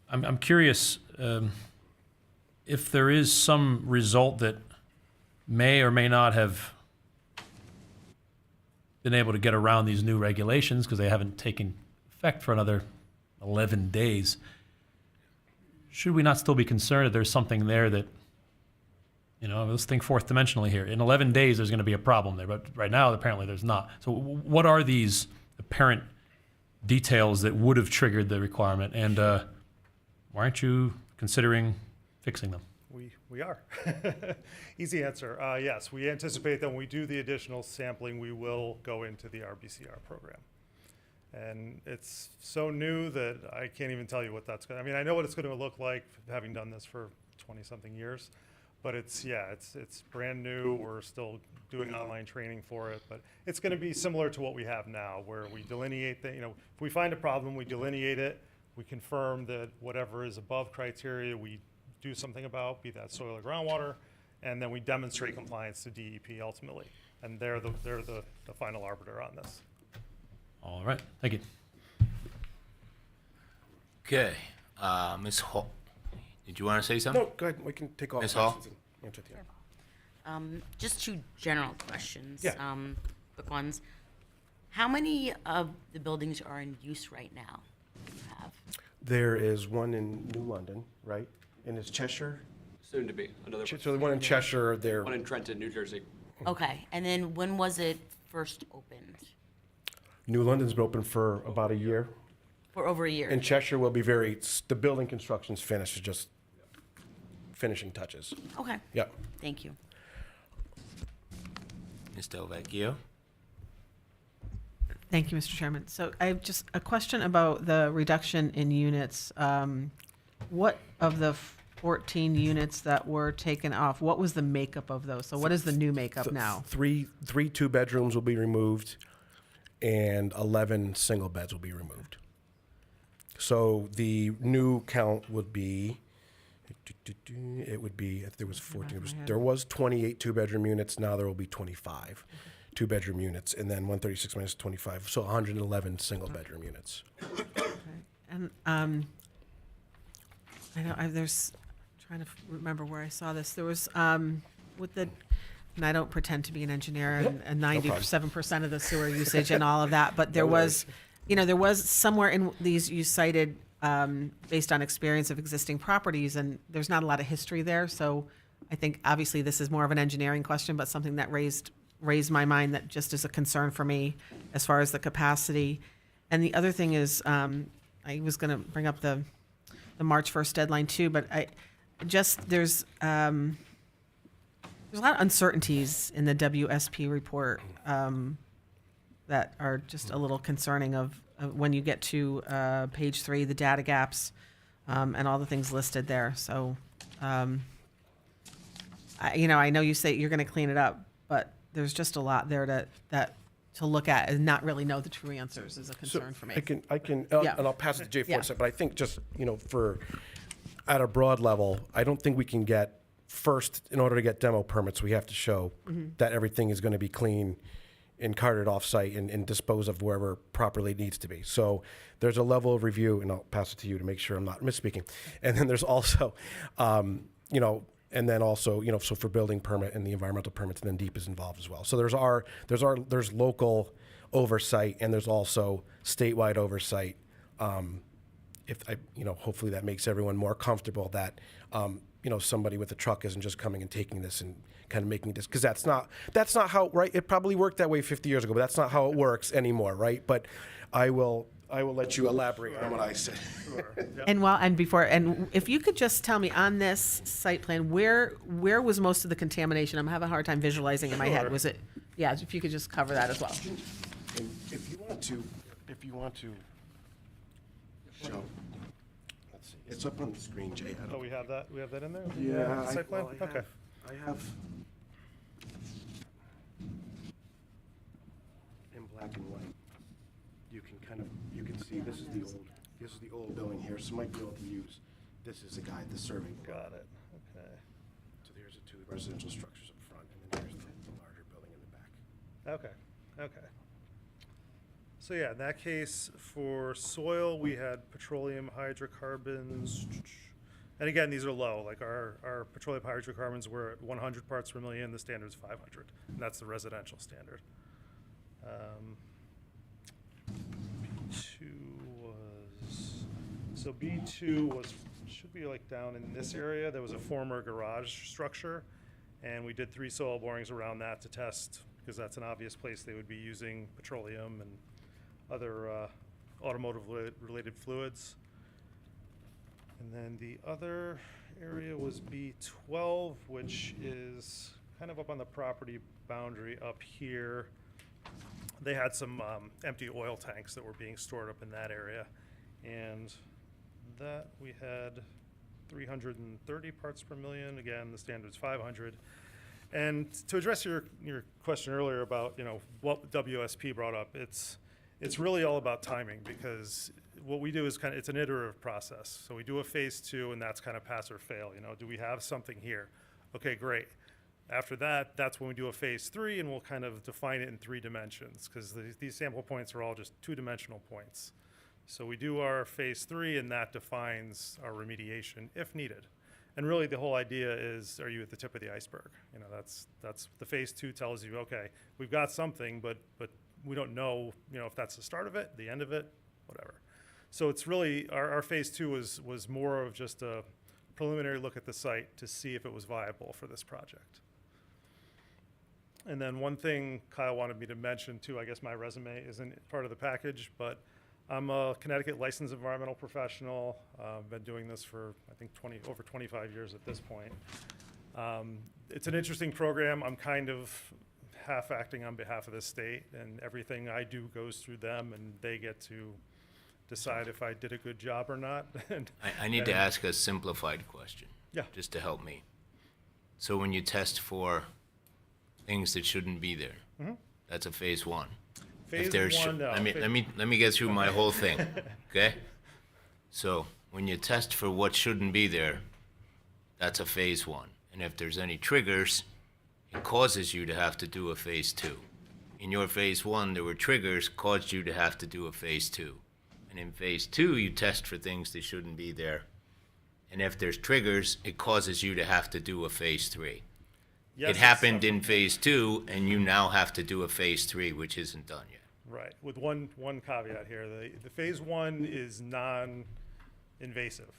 I'm curious if there is some result that may or may not have been able to get around these new regulations because they haven't taken effect for another 11 days. Should we not still be concerned that there's something there that, you know, let's think fourth dimensionally here. In 11 days, there's going to be a problem there, but right now, apparently, there's not. So what are these apparent details that would have triggered the requirement, and why aren't you considering fixing them? We are. Easy answer. Yes, we anticipate that when we do the additional sampling, we will go into the RBCR program. And it's so new that I can't even tell you what that's going to, I mean, I know what it's going to look like having done this for 20-something years, but it's brand new. We're still doing online training for it, but it's going to be similar to what we have now, where we delineate if we find a problem, we delineate it, we confirm that whatever is above criteria, we do something about, be that soil or groundwater, and then we demonstrate compliance to DEP ultimately. And they're the final arbiter on this. All right, thank you. Okay, Ms. Hall, did you want to say something? No, go ahead. We can take all Ms. questions Hall? and answer at the end. Just two general questions. Yeah. Quick ones. How many of the buildings are in use right now? You have? There is one in New London, right? And is Cheshire? Soon to be, another So the one in Cheshire, there, one in Trenton, New Jersey. Okay, and then when was it first opened? New London's been open for about a year. For over a year? And Cheshire will be the building construction's finished, it's just finishing touches. Okay, Yep. thank you. Ms. Delvecchio? Thank you, Mr. Chairman. So I have just a question about the reduction in units. What of the 14 units that were taken off, what was the makeup of those? So what is the new makeup now? Three two-bedrooms will be removed, and 11 single beds will be removed. So the new count would be, it would be, if there was 14, there was 28 two-bedroom units, now there will be 25 two-bedroom units, and then 136 minus 25, so 111 single-bedroom units. And I know there's, trying to remember where I saw this. There was, with the, and I don't pretend to be an engineer, and 97% of the sewer usage and all of that, but there was, there was somewhere in these you cited, based on experience of existing properties, and there's not a lot of history there. So I think obviously this is more of an engineering question, but something that raised my mind that just is a concern for me as far as the capacity. And the other thing is, I was going to bring up the March 1st deadline too, but there's a lot of uncertainties in the WSP report that are just a little concerning of when you get to page 3, the data gaps, and all the things listed there. So, I know you say you're going to clean it up, but there's just a lot there to look at and not really know the true answers is a concern for me. I can, Yeah. and I'll pass it to Jay for Yeah. a second, but I think just, at a broad level, I don't think we can get, first, in order to get demo permits, we have to show that everything is going to be clean and carted off-site and disposed of wherever properly needs to be. So there's a level of review, and I'll pass it to you to make sure I'm not misspeaking. And then there's also, and then also, so for building permit and the environmental permits, and then DEEP is involved as well. So there's local oversight, and there's also statewide oversight. Hopefully that makes everyone more comfortable that, somebody with a truck isn't just coming and taking this and kind of making this, because that's not how, right? It probably worked that way 50 years ago, but that's not how it works anymore, right? But I will let you elaborate on what I said. And if you could just tell me on this site plan, where was most of the contamination? I'm having a hard time visualizing in my head. Sure. Was it, if you could just cover that as well. And if you want to show, let's see, it's up on the screen, Jay. I Oh, don't- we have that in there? Yeah, Site plan? I Okay. have in black and white. You can see this is the old building here, so might be able to use, this is the guide, the survey. Got it, okay. So there's the two residential structures up front, and then there's the larger building in the back. Okay. So yeah, in that case, for soil, we had petroleum hydrocarbons. And again, these are low, like our petroleum hydrocarbons were at 100 parts per million, the standard's 500, and that's the residential standard. B2 should be like down in this area. There was a former garage structure, and we did 3 soil borings around that to test, because that's an obvious place they would be using petroleum and other automotive-related fluids. And then the other area was B12, which is kind of up on the property boundary up here. They had some empty oil tanks that were being stored up in that area. And that we had 330 parts per million. Again, the standard's 500. And to address your question earlier about, what WSP brought up, it's really all about timing, because what we do is it's an iterative process. So we do a phase 2, and that's kind of pass or fail. Do we have something here? Okay, great. After that, that's when we do a phase 3, and we'll kind of define it in 3 dimensions, because these sample points are all just 2-dimensional points. So we do our phase 3, and that defines our remediation if needed. And really, the whole idea is, are you at the tip of the iceberg? That's the phase 2 tells you, okay, we've got something, but we don't know, if that's the start of it, the end of it, whatever. So it's really, our phase two was more of just a preliminary look at the site to see if it was viable for this project. And then one thing Kyle wanted me to mention too, I guess my resume isn't part of the package, but I'm a Connecticut licensed environmental professional. Been doing this for, I think, over 25 years at this point. It's an interesting program. I'm kind of half acting on behalf of the state, and everything I do goes through them, and they get to decide if I did a good job or not. I need to ask a simplified question. Yeah. Just to help me. So when you test for things that shouldn't be there, that's a phase one. Phase one, no. Let me get through my whole thing, okay? So when you test for what shouldn't be there, that's a phase one. And if there's any triggers, it causes you to have to do a phase two. In your phase one, there were triggers caused you to have to do a phase two. And in phase two, you test for things that shouldn't be there. And if there's triggers, it causes you to have to do a phase three. Yes, It it's happened in separate. phase two, and you now have to do a phase three, which isn't done yet. Right, with one caveat here. The phase one is non-invasive.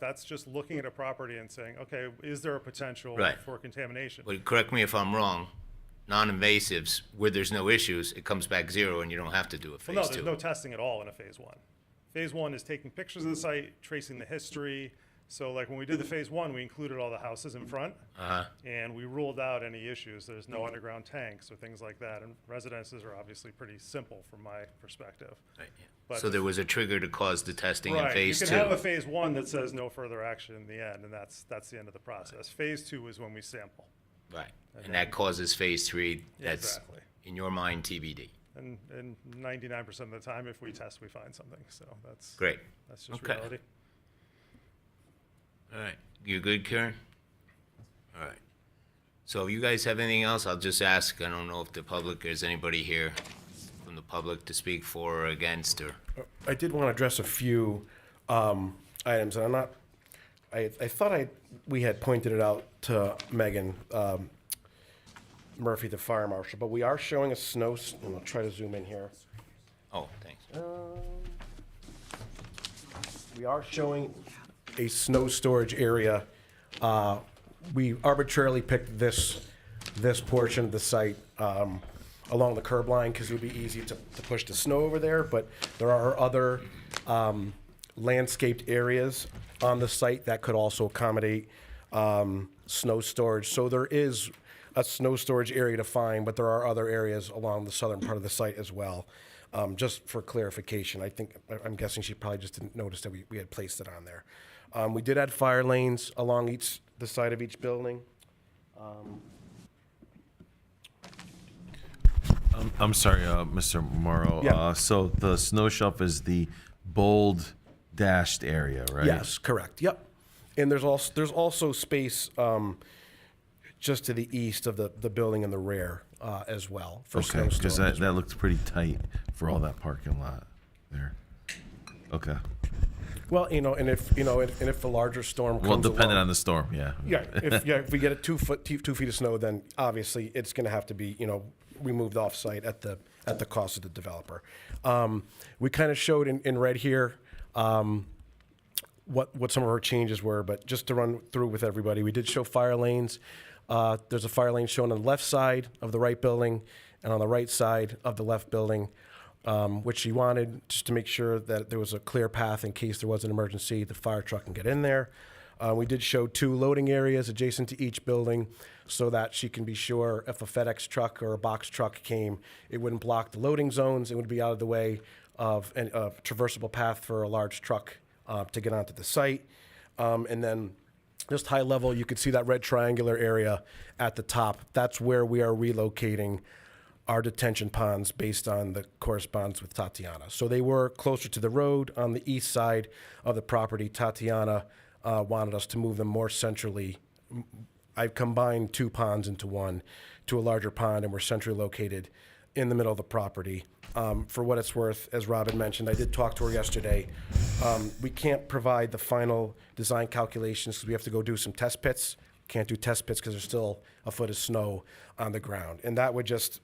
That's just looking at a property and saying, okay, is there a potential Right. for contamination? But correct me if I'm wrong, non-invasives, where there's no issues, it comes back zero and you don't have to do a Well, phase no, two. there's no testing at all in a phase one. Phase one is taking pictures of the site, tracing the history. So like when we did the phase one, we included all the houses in front, and we ruled out any issues. There's no underground tanks or things like that. And residences are obviously pretty simple from my perspective. Right, yeah. But- So there was a trigger to cause the testing in Right, phase you two. can have a phase one that says no further action in the end, and that's the end of the process. Phase two is when we sample. Right, and that causes phase three, that's, Exactly. in your mind, TBD. And 99% of the time, if we test, we find something. So that's Great. That's just Okay. reality. All right, you good, Karen? All right. So if you guys have anything else, I'll just ask. I don't know if the public, is anybody here from the public to speak for or against, or? I did want to address a few items, and I'm not. I thought we had pointed it out to Megan Murphy, the fire marshal, but we are showing a snow. And I'll try to zoom in here. Oh, thanks. We are showing a snow storage area. We arbitrarily picked this portion of the site along the curb line because it would be easy to push the snow over there, but there are other landscaped areas on the site that could also accommodate snow storage. So there is a snow storage area to find, but there are other areas along the southern part of the site as well. Just for clarification, I'm guessing she probably just didn't notice that we had placed it on there. We did add fire lanes along the side of each building. I'm sorry, Mr. Morrow. Yeah. So the snow shelf is the bold dashed area, right? Yes, correct. Yep. And there's also space just to the east of the building in the rear as well for Okay, snow because storage. that looks pretty tight for all that parking lot there. Okay. Well, and if the larger storm comes Well, depending along- on the storm, yeah. Yeah, if we get a 2 feet of snow, then obviously it's going to have to be, removed off site at the cost of the developer. We kind of showed in red here what some of our changes were, but just to run through with everybody, we did show fire lanes. There's a fire lane shown on the left side of the right building and on the right side of the left building, which she wanted just to make sure that there was a clear path in case there was an emergency, the fire truck can get in there. We did show 2 loading areas adjacent to each building so that she can be sure if a FedEx truck or a box truck came, it wouldn't block the loading zones. It would be out of the way of a traversable path for a large truck to get onto the site. And then just high level, you could see that red triangular area at the top. That's where we are relocating our detention ponds based on the correspondence with Tatiana. So they were closer to the road on the east side of the property. Tatiana wanted us to move them more centrally. I've combined 2 ponds into one to a larger pond, and we're centrally located in the middle of the property. For what it's worth, as Robin mentioned, I did talk to her yesterday. We can't provide the final design calculations because we have to go do some test pits. Can't do test pits because there's still a foot of snow on the ground. And that would just,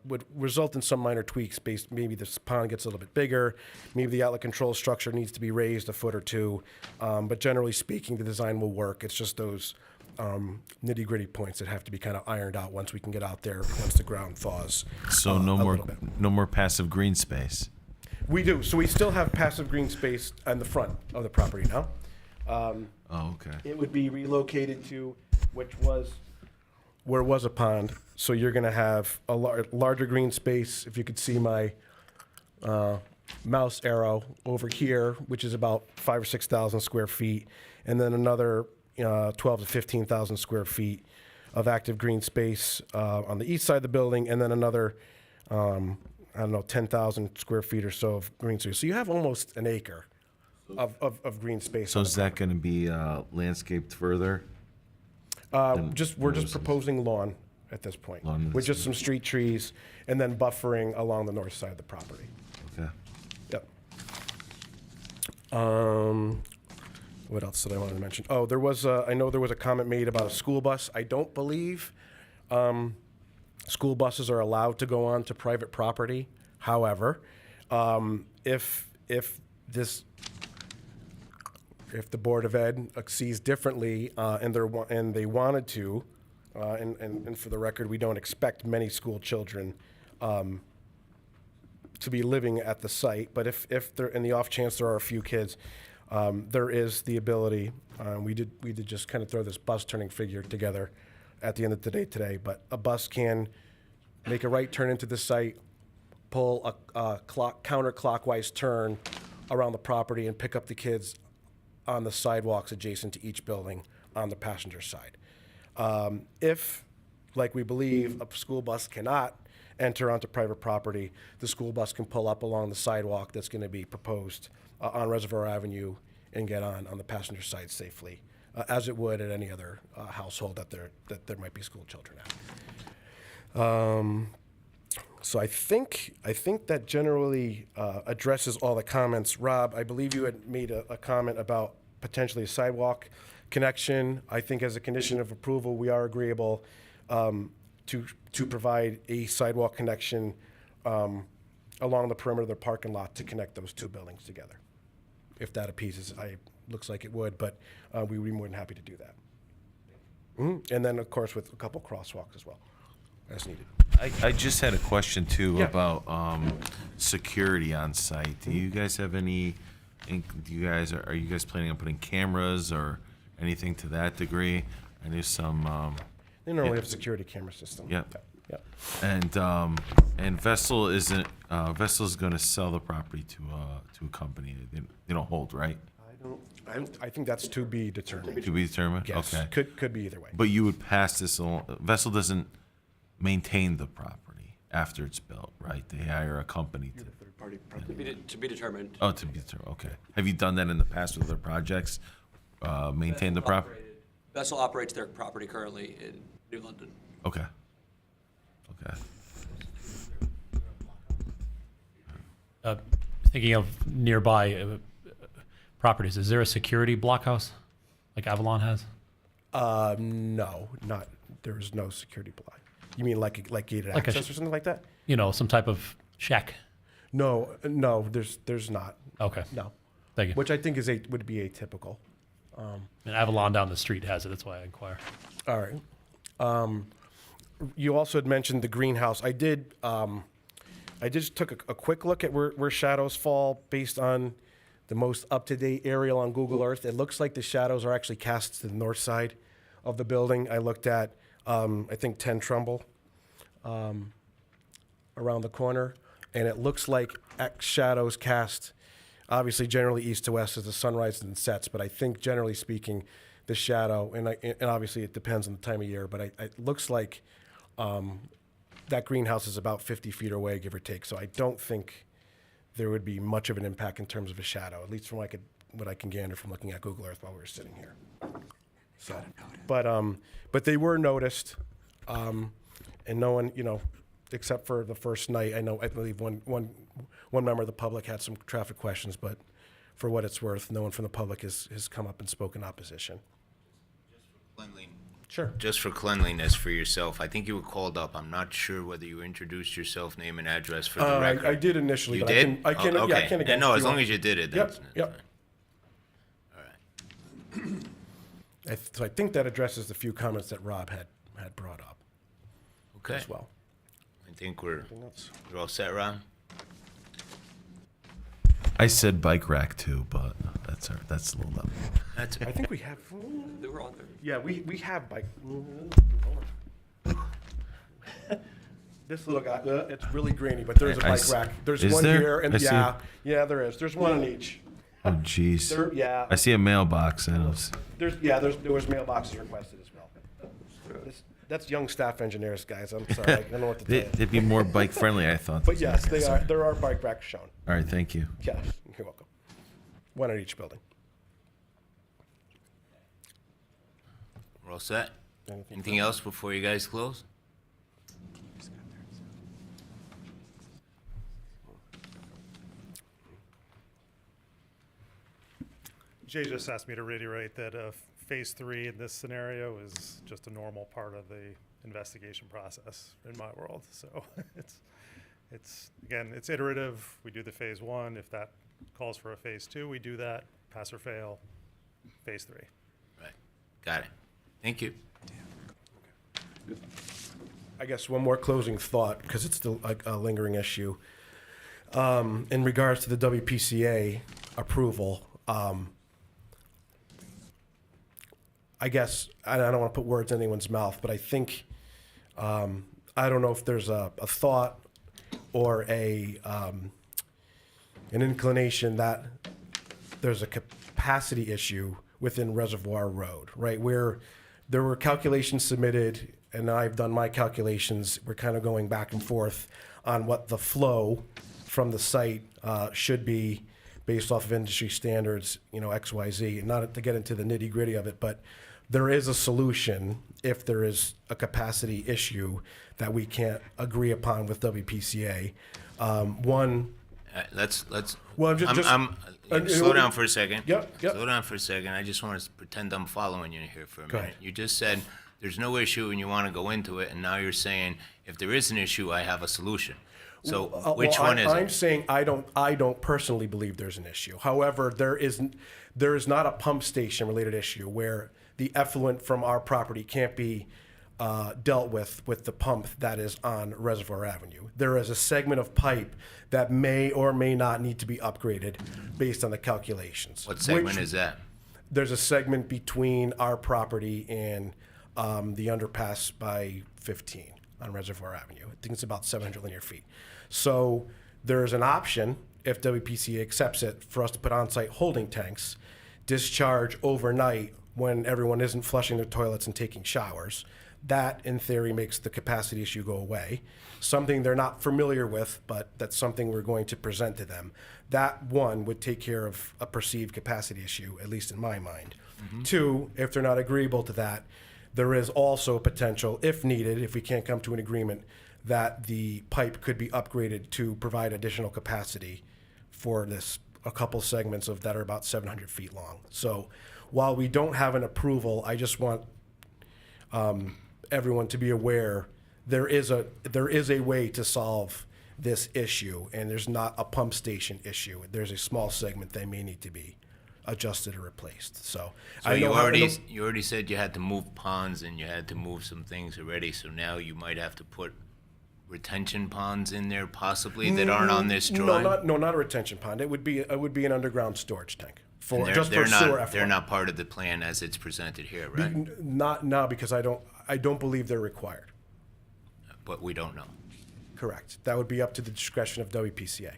would result in some minor tweaks based, maybe this pond gets a little bit bigger, maybe the outlet control structure needs to be raised a foot or two, but generally speaking, the design will work. It's just those nitty gritty points that have to be kind of ironed out once we can get out there, once the ground thaws. So a little bit. no more passive green space. We do. So we still have passive green space on the front of the property now. Oh, okay. It would be relocated to where it was a pond. So you're going to have a larger green space. If you could see my mouse arrow over here, which is about 5,000 or 6,000 square feet, and then another 12 to 15,000 square feet of active green space on the east side of the building, and then another, 10,000 square feet or so of green space. So you have almost an acre of green space. So on is the that going to be landscaped further? We're just proposing lawn at this point, Lawn with just some street trees, and then buffering along the north side of the property. Okay. Yep. What else did I want to mention? Oh, I know there was a comment made about a school bus. I don't believe school buses are allowed to go on to private property. However, if the Board of Ed sees differently and they wanted to, and for the record, we don't expect many school children to be living at the site, but if there, in the off chance there are a few kids, there is the ability, we did just kind of throw this bus turning figure together at the end of the day today, but a bus can make a right turn into the site, pull a counterclockwise turn around the property and pick up the kids on the sidewalks adjacent to each building on the passenger side. If, like we believe, a school bus cannot enter onto private property, the school bus can pull up along the sidewalk that's going to be proposed on Reservoir Avenue and get on the passenger side safely, as it would at any other household that there might be school children at. So I think that generally addresses all the comments. Rob, I believe you had made a comment about potentially a sidewalk connection. I think as a condition of approval, we are agreeable to provide a sidewalk connection along the perimeter of the parking lot to connect those two buildings together. If that appeases, looks like it would, but we would be more than happy to do that. And then, of course, with a couple crosswalks as well, as needed. I just had a question too Yeah. about security on site. Do you guys have any? Are you guys planning on putting cameras or anything to that degree? I knew some. They normally have a security camera system. Yeah. Yeah. And Vessel isn't. Vessel's going to sell the property to a company. They don't hold, right? I think that's to be determined. To be determined. Yes. Okay. Could be either way. But you would pass this along. Vessel doesn't maintain the property after it's built, right? They hire a company to. To be determined. Oh, to be determined. Okay. Have you done that in the past with other projects? Maintain the property. Vessel operates their property currently in New London. Okay. Okay. Thinking of nearby properties, is there a security blockhouse like Avalon has? No, not. There is no security block. You mean like gated Like a access or something like that? You know, some type of shack. No, there's not. Okay. No. Thank you. Which I think would be atypical. And Avalon down the street has it. That's why I inquire. All right. You also had mentioned the greenhouse. I did. I just took a quick look at where shadows fall based on the most up-to-date aerial on Google Earth. It looks like the shadows are actually cast to the north side of the building. I looked at, I think 10 Trumbull around the corner, and it looks like X shadows cast, obviously generally east to west as the sun rises and sets, but I think generally speaking, the shadow, and obviously it depends on the time of year, but it looks like that greenhouse is about 50 feet away, give or take. So I don't think there would be much of an impact in terms of a shadow, at least from what I can gander from looking at Google Earth while we were sitting here. So, but they were noticed, and no one, except for the first night, I believe one member of the public had some traffic questions, but for what it's worth, no one from the public has come up and spoken opposition. Sure. Just for cleanliness for yourself. I think you were called up. I'm not sure whether you introduced yourself, name and address for the record. I did initially, You but did? I can, Oh, yeah, I okay. can again. No, if as you long want. as you did it, Yep, that's yep. All right. So I think that addresses the few comments that Rob had brought up Okay. as well. I think we're all set, Rob? I said bike rack too, but that's a little level. That's I think we have. They were on there. Yeah, we have bike. This little guy, it's really grainy, but there's a I bike s- rack. There's is one there? here, and I see yeah, there is. There's one on each. Oh, jeez. Yeah, I see a mailbox and it was, there was mailboxes requested as well. That's young staff engineers, guys. I'm sorry, I don't know what to tell you. they'd be more bike friendly, I thought. But yes, they are. There are bike racks shown. All right, thank you. Yes, you're welcome. One at each building. We're all set? Anything else before you guys close? Jay just asked me to reiterate that phase 3 in this scenario is just a normal part of the investigation process in my world. So it's again, it's iterative. We do the phase 1. If that calls for a phase 2, we do that. Pass or fail. Phase 3. Right. Got it. Thank you. I guess one more closing thought, because it's still a lingering issue. In regards to the WPCA approval, I guess, I don't want to put words in anyone's mouth, but I think, I don't know if there's a thought or an inclination that there's a capacity issue within Reservoir Road, right? Where there were calculations submitted, and I've done my calculations. We're kind of going back and forth on what the flow from the site should be based off of industry standards, X, Y, Z. And not to get into the nitty gritty of it, but there is a solution if there is a capacity issue that we can't agree upon with WPCA. One, Let's. Well, I'm just- slow down for a second. Yep. Slow down for a second. I just want to pretend I'm following you here for a Go minute. ahead. You just said there's no issue and you want to go into it, and now you're saying if there is an issue, I have a solution. So which one is I'm it? saying I don't personally believe there's an issue. However, there is not a pump station related issue where the effluent from our property can't be dealt with the pump that is on Reservoir Avenue. There is a segment of pipe that may or may not need to be upgraded based on the calculations. What segment is that? There's a segment between our property and the underpass by 15 on Reservoir Avenue. I think it's about 700 linear feet. So there's an option, if WPCA accepts it, for us to put on-site holding tanks, discharge overnight when everyone isn't flushing their toilets and taking showers. That, in theory, makes the capacity issue go away. Something they're not familiar with, but that's something we're going to present to them. That, one, would take care of a perceived capacity issue, at least in my mind. Two, if they're not agreeable to that, there is also potential, if needed, if we can't come to an agreement, that the pipe could be upgraded to provide additional capacity for a couple segments that are about 700 feet long. So while we don't have an approval, I just want everyone to be aware there is a way to solve this issue, and there's not a pump station issue. There's a small segment that may need to be adjusted or replaced. So I you know already said you had to move ponds and you had to move some things already. So now you might have to put retention ponds in there possibly that aren't on this drawing. not a retention pond. It would be an underground storage tank for And just they're for not, sewer They're effluent. not part of the plan as it's presented here, right? Not now, because I don't believe they're required. But we don't know. Correct. That would be up to the discretion of WPCA.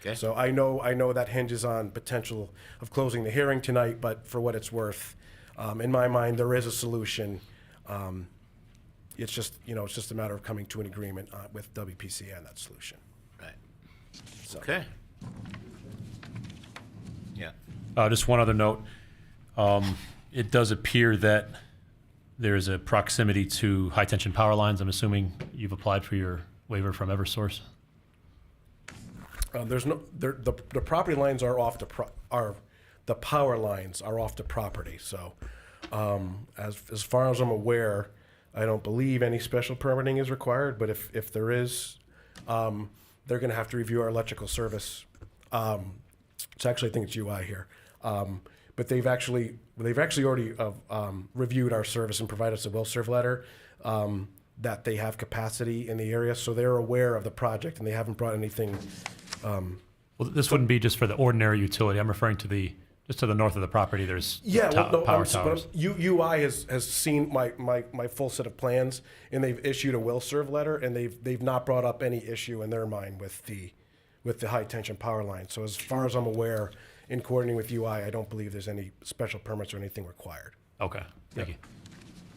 Okay. So I know that hinges on potential of closing the hearing tonight, but for what it's worth, in my mind, there is a solution. It's just a matter of coming to an agreement with WPCA on that solution. Right. So. Okay. Yeah. Just one other note. It does appear that there is a proximity to high-tension power lines. I'm assuming you've applied for your waiver from Eversource? The property lines are off the power lines are off the property. So As far as I'm aware, I don't believe any special permitting is required, but if there is, they're gonna have to review our electrical service. It's actually, I think it's UI here. But they've actually already reviewed our service and provided us a will serve letter that they have capacity in the area, so they're aware of the project and they haven't brought anything. Well, this wouldn't be just for the ordinary utility. I'm referring to just to the north of the property, there's power towers. UI has seen my full set of plans, and they've issued a will serve letter, and they've not brought up any issue in their mind with the high tension power line. So as far as I'm aware, in coordinating with UI, I don't believe there's any special permits or anything required. Okay, thank you.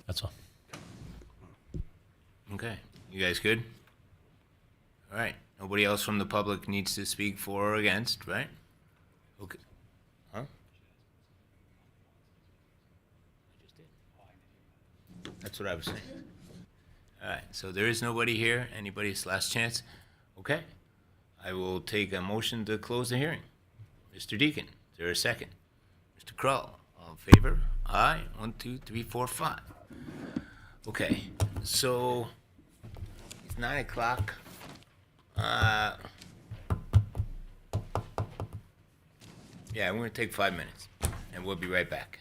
That's all. Okay, you guys good? All right, nobody else from the public needs to speak for or against, right? Okay. Huh? That's what I was saying. All right, so there is nobody here. Anybody's last chance? Okay. I will take a motion to close the hearing. Mr. Deacon, is there a second? Mr. Kroll, all in favor? Aye. 1, 2, 3, 4, 5. Okay, so it's 9 o'clock. Yeah, we're gonna take 5 minutes, and we'll be right back.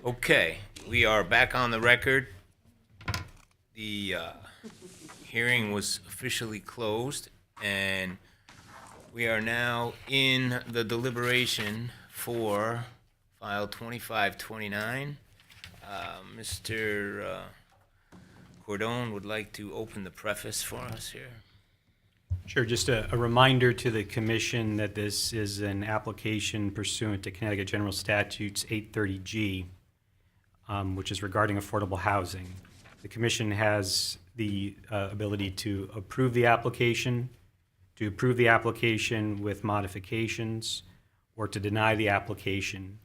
Okay, we are back on the record. The hearing was officially closed, and we are now in the deliberation for file 2529. Mr. Cordone would like to open the preface for us here. Sure, just a reminder to the commission that this is an application pursuant to Connecticut General Statutes 830G, which is regarding affordable housing. The commission has the ability to approve the application with modifications, or to deny the application.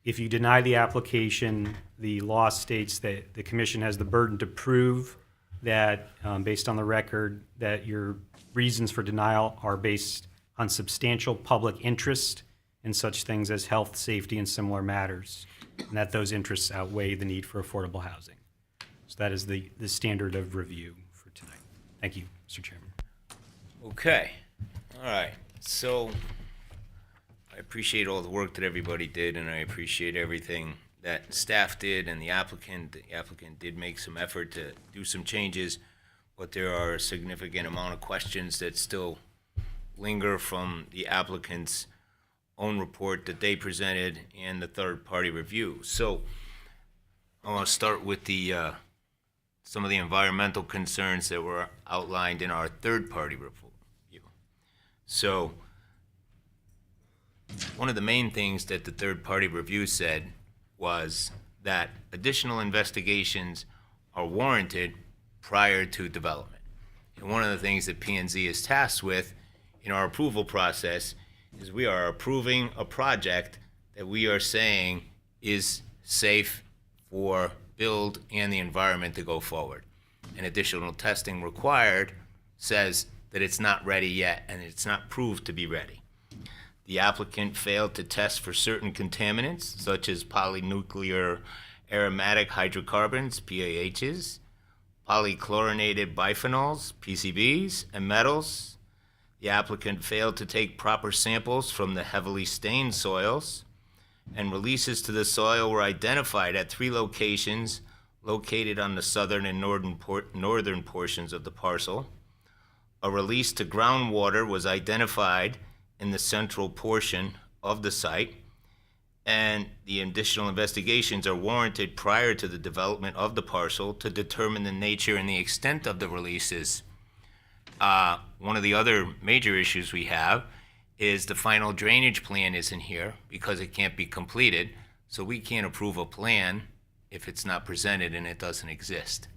If you deny the application, the law states that the commission has the burden to prove that, based on the record, that your reasons for denial are based on substantial public interest in such things as health, safety, and similar matters, and that those interests outweigh the need for affordable housing. So that is the standard of review for tonight. Thank you, Mr. Chairman. Okay, all right, so I appreciate all the work that everybody did, and I appreciate everything that staff did and the applicant. The applicant did make some effort to do some changes, but there are a significant amount of questions that still linger from the applicant's own report that they presented and the third-party review. So I want to start with the some of the environmental concerns that were outlined in our third-party review. So one of the main things that the third-party review said was that additional investigations are warranted prior to development. And one of the things that P&Z is tasked with in our approval process is we are approving a project that we are saying is safe for build and the environment to go forward. And additional testing required says that it's not ready yet and it's not proved to be ready. The applicant failed to test for certain contaminants, such as polynuclear aromatic hydrocarbons, PAHs, polychlorinated biphenyls, PCBs, and metals. The applicant failed to take proper samples from the heavily stained soils, and releases to the soil were identified at 3 locations located on the southern and northern portions of the parcel. A release to groundwater was identified in the central portion of the site, and the additional investigations are warranted prior to the development of the parcel to determine the nature and the extent of the releases. One of the other major issues we have is the final drainage plan isn't here because it can't be completed, so we can't approve a plan if it's not presented and it doesn't exist.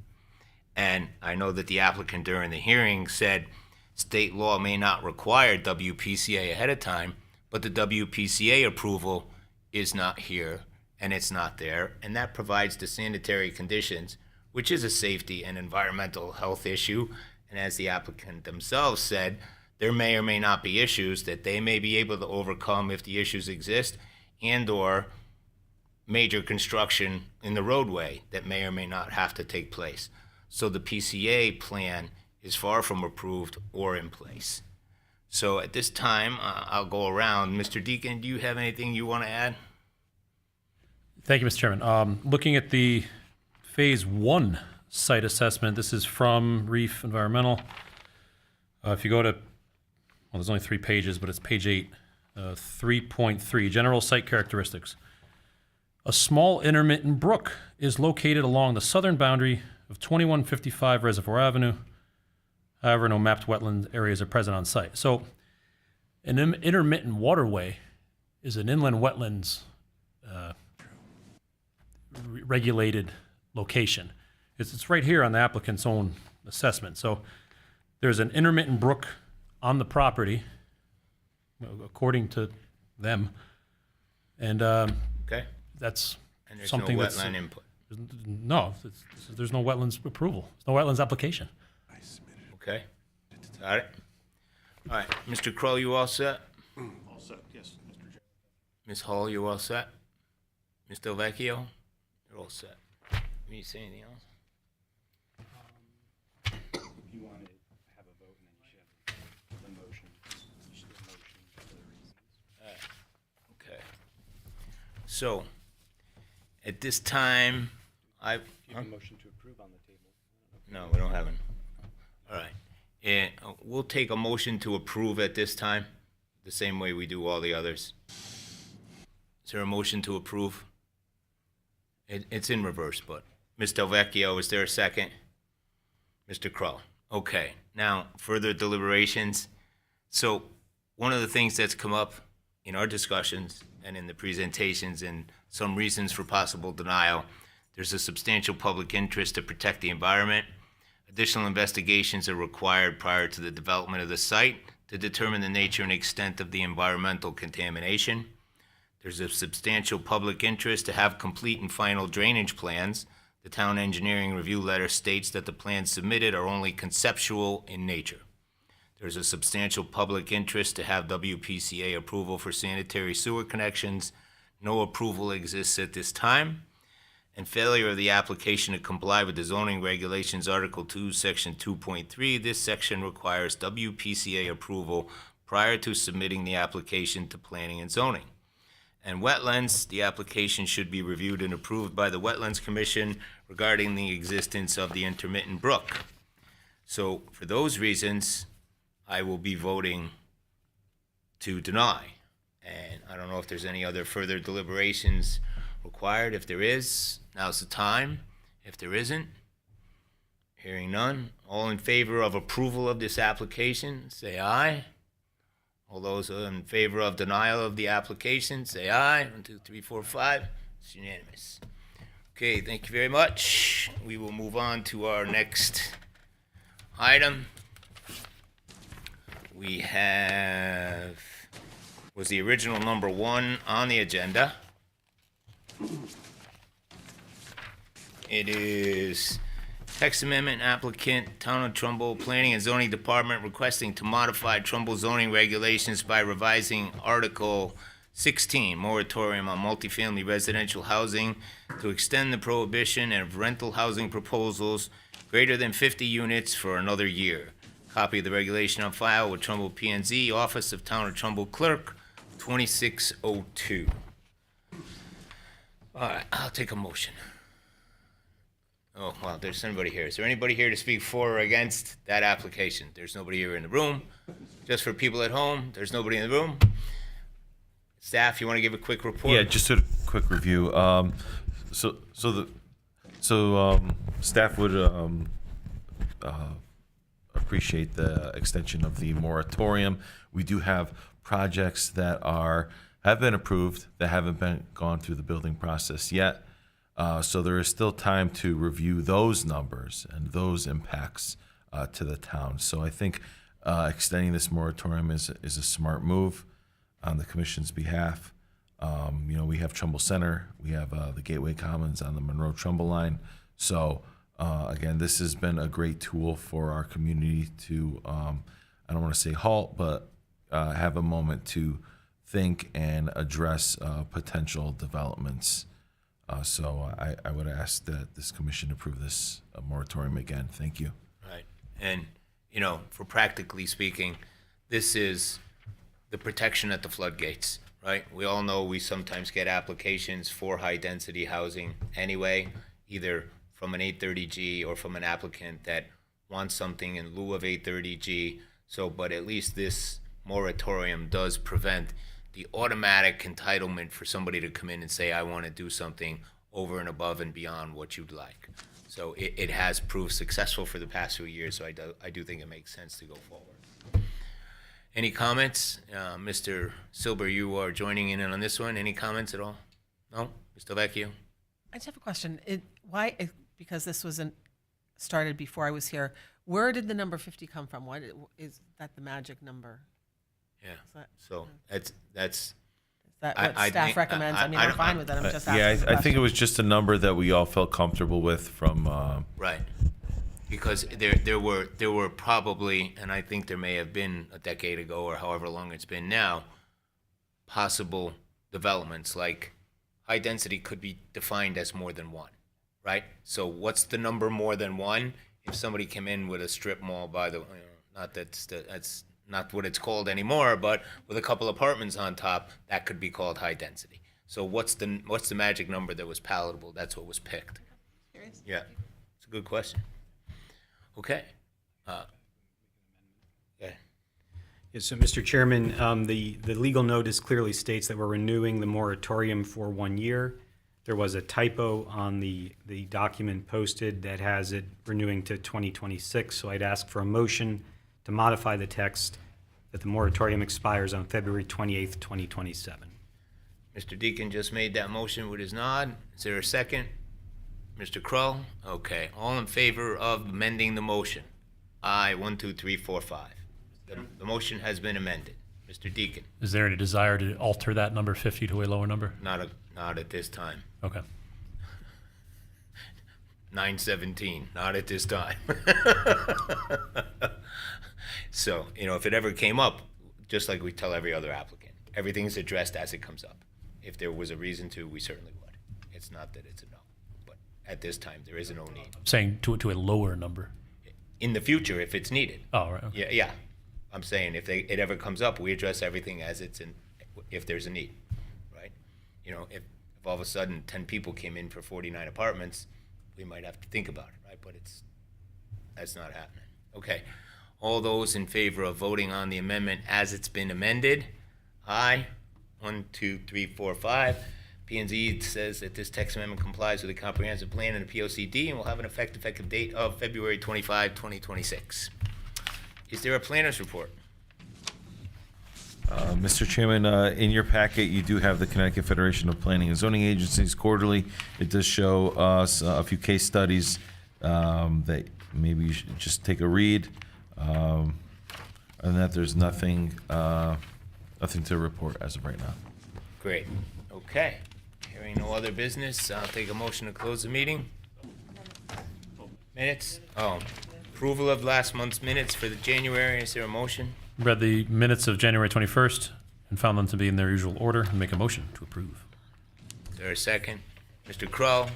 And I know that the applicant during the hearing said state law may not require WPCA ahead of time, but the WPCA approval is not here and it's not there, and that provides the sanitary conditions, which is a safety and environmental health issue. And as the applicant themselves said, there may or may not be issues that they may be able to overcome if the issues exist, and or major construction in the roadway that may or may not have to take place. So the PCA plan is far from approved or in place. So at this time, I'll go around. Mr. Deacon, do you have anything you want to add? Thank you, Mr. Chairman. Looking at the Phase 1 site assessment, this is from Reef Environmental. If you go to, well, there's only 3 pages, but it's page 8, 3.3, general site characteristics. A small intermittent brook is located along the southern boundary of 2155 Reservoir Avenue. However, no mapped wetland areas are present on site. So an intermittent waterway is an inland wetlands regulated location. It's right here on the applicant's own assessment. So there's an intermittent brook on the property, according to them, and Okay. that's And there's something no that's wetland input. no. There's no wetlands approval. There's no wetlands application. Okay. Got it. All right. Mr. Crow, you all set? All set, yes, Mr. Chairman. Ms. Hall, you all set? Ms. Delvecchio? You're all set. Need to say anything else? If you want to have a vote, and then you should have the motion. You should have a motion for the reasons. Okay. So, At this time, You have a motion to approve on the table. no, we don't have one. All right. And we'll take a motion to approve at this time, the same way we do all the others. Is there a motion to approve? It's in reverse, but Ms. Delvecchio, is there a second? Mr. Crow. Okay. Now, further deliberations. So one of the things that's come up in our discussions and in the presentations and some reasons for possible denial, there's a substantial public interest to protect the environment. Additional investigations are required prior to the development of the site to determine the nature and extent of the environmental contamination. There's a substantial public interest to have complete and final drainage plans. The town engineering review letter states that the plans submitted are only conceptual in nature. There's a substantial public interest to have WPCA approval for sanitary sewer connections. No approval exists at this time. And failure of the application to comply with the zoning regulations, Article 2, Section 2.3. This section requires WPCA approval prior to submitting the application to planning and zoning. And wetlands, the application should be reviewed and approved by the Wetlands Commission regarding the existence of the intermittent brook. So for those reasons, I will be voting to deny. And I don't know if there's any other further deliberations required. If there is, now's the time. If there isn't, hearing none, all in favor of approval of this application, say aye. All those in favor of denial of the application, say aye. 1, 2, 3, 4, 5. It's unanimous. Okay, thank you very much. We will move on to our next item. We have, was the original number 1 on the agenda. It is text amendment applicant, Town of Trumbull Planning and Zoning Department requesting to modify Trumbull zoning regulations by revising Article 16, moratorium on multifamily residential housing, to extend the prohibition of rental housing proposals greater than 50 units for another year. Copy of the regulation on file with Trumbull P&Z, Office of Town of Trumbull Clerk, 2602. All right, I'll take a motion. Oh, well, there's somebody here. Is there anybody here to speak for or against that application? There's nobody here in the room. Just for people at home, there's nobody in the room. Staff, you want to give a quick report? Yeah, just a quick review. Staff would appreciate the extension of the moratorium. We do have projects that have been approved that haven't been gone through the building process yet. So there is still time to review those numbers and those impacts to the town. So I think extending this moratorium is a smart move on the commission's behalf. We have Trumbull Center, we have the Gateway Commons on the Monroe-Trumbull line. So again, this has been a great tool for our community to, I don't want to say halt, but have a moment to think and address potential developments. So I would ask that this commission approve this moratorium again. Thank you. Right. And, for practically speaking, this is the protection at the floodgates, right? We all know we sometimes get applications for high-density housing anyway, either from an 830G or from an applicant that wants something in lieu of 830G. So, but at least this moratorium does prevent the automatic entitlement for somebody to come in and say, I want to do something over and above and beyond what you'd like. So it has proved successful for the past few years, so I do think it makes sense to go forward. Any comments? Mr. Silber, you are joining in on this one. Any comments at all? No? Mr. Vecchio? I just have a question. Because this wasn't started before I was here, where did the number 50 come from? What is that the magic number? Yeah. So that's Is that what staff recommends? I mean, I'm fine with it. I'm just asking. Yeah, the I think it question. was just a number that we all felt comfortable with from. right. Because there were probably, and I think there may have been a decade ago or however long it's been now, possible developments like high density could be defined as more than one, right? So what's the number more than one? If somebody came in with a strip mall by the, that's not what it's called anymore, but with a couple apartments on top, that could be called high density. So what's the magic number that was palatable? That's what was picked. Yeah, it's a good question. Okay. Yeah. Yes, so Mr. Chairman, the legal notice clearly states that we're renewing the moratorium for 1 year. There was a typo on the document posted that has it renewing to 2026, so I'd ask for a motion to modify the text that the moratorium expires on February 28th, 2027. Mr. Deacon just made that motion with his nod. Is there a second? Mr. Crow? Okay. All in favor of amending the motion? Aye. 1, 2, 3, 4, 5. The motion has been amended. Mr. Deacon? Is there any desire to alter that number 50 to a lower number? Not at this time. Okay. 917, not at this time. So, if it ever came up, just like we tell every other applicant, everything's addressed as it comes up. If there was a reason to, we certainly would. It's not that it's a no, but at this time, there is no need. Saying to a lower number. In the future, if it's needed. Oh, right. Okay. Yeah. I'm saying if it ever comes up, we address everything as it's in, if there's a need, right? If all of a sudden 10 people came in for 49 apartments, we might have to think about it, right? But that's not happening. Okay. All those in favor of voting on the amendment as it's been amended? Aye. 1, 2, 3, 4, 5. P&Z says that this text amendment complies with the comprehensive plan and the POCD and will have an effective date of February 25, 2026. Is there a planner's report? Mr. Chairman, in your packet, you do have the Connecticut Federation of Planning and Zoning Agencies quarterly. It does show us a few case studies that maybe you should just take a read. And that there's nothing to report as of right now. Great. Okay. Hearing no other business, I'll take a motion to close the meeting. Minutes? Oh, approval of last month's minutes for the January. Is there a motion? Read the minutes of January 21st and found them to be in their usual order and make a motion to approve. Is there a second? Mr. Crow,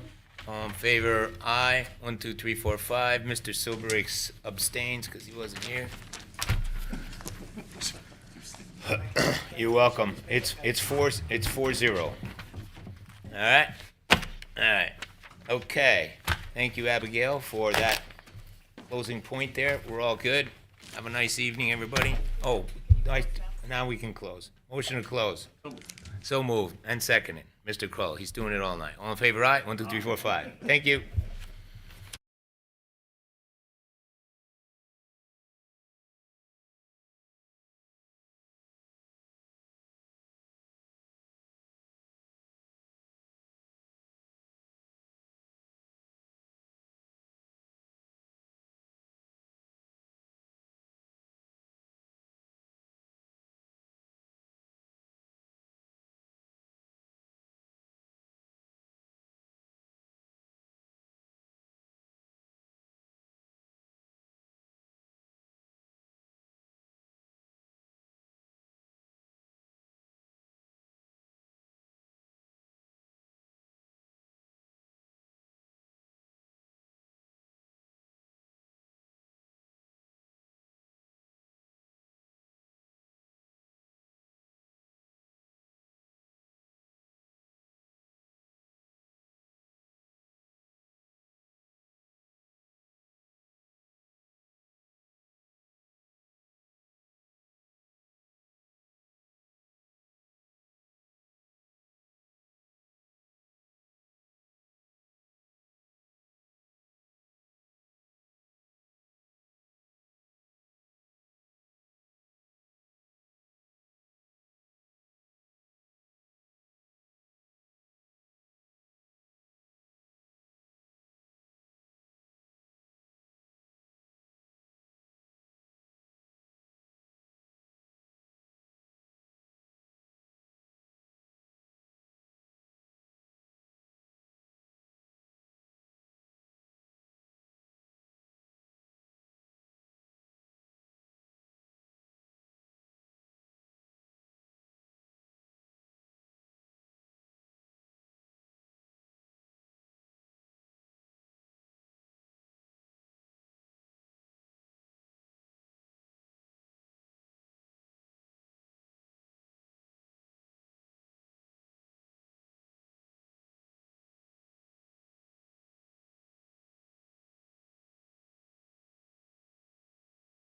all in favor? Aye. 1, 2, 3, 4, 5. Mr. Silberix abstains because he wasn't here. You're welcome. It's 4-0. All right. Okay. Thank you, Abigail, for that closing point there. We're all good. Have a nice evening, everybody. Oh, nice. Now we can close. Motion to close. So moved and seconded. Mr. Crow, he's doing it all night. All in favor, aye? 1, 2, 3, 4, 5. Thank you.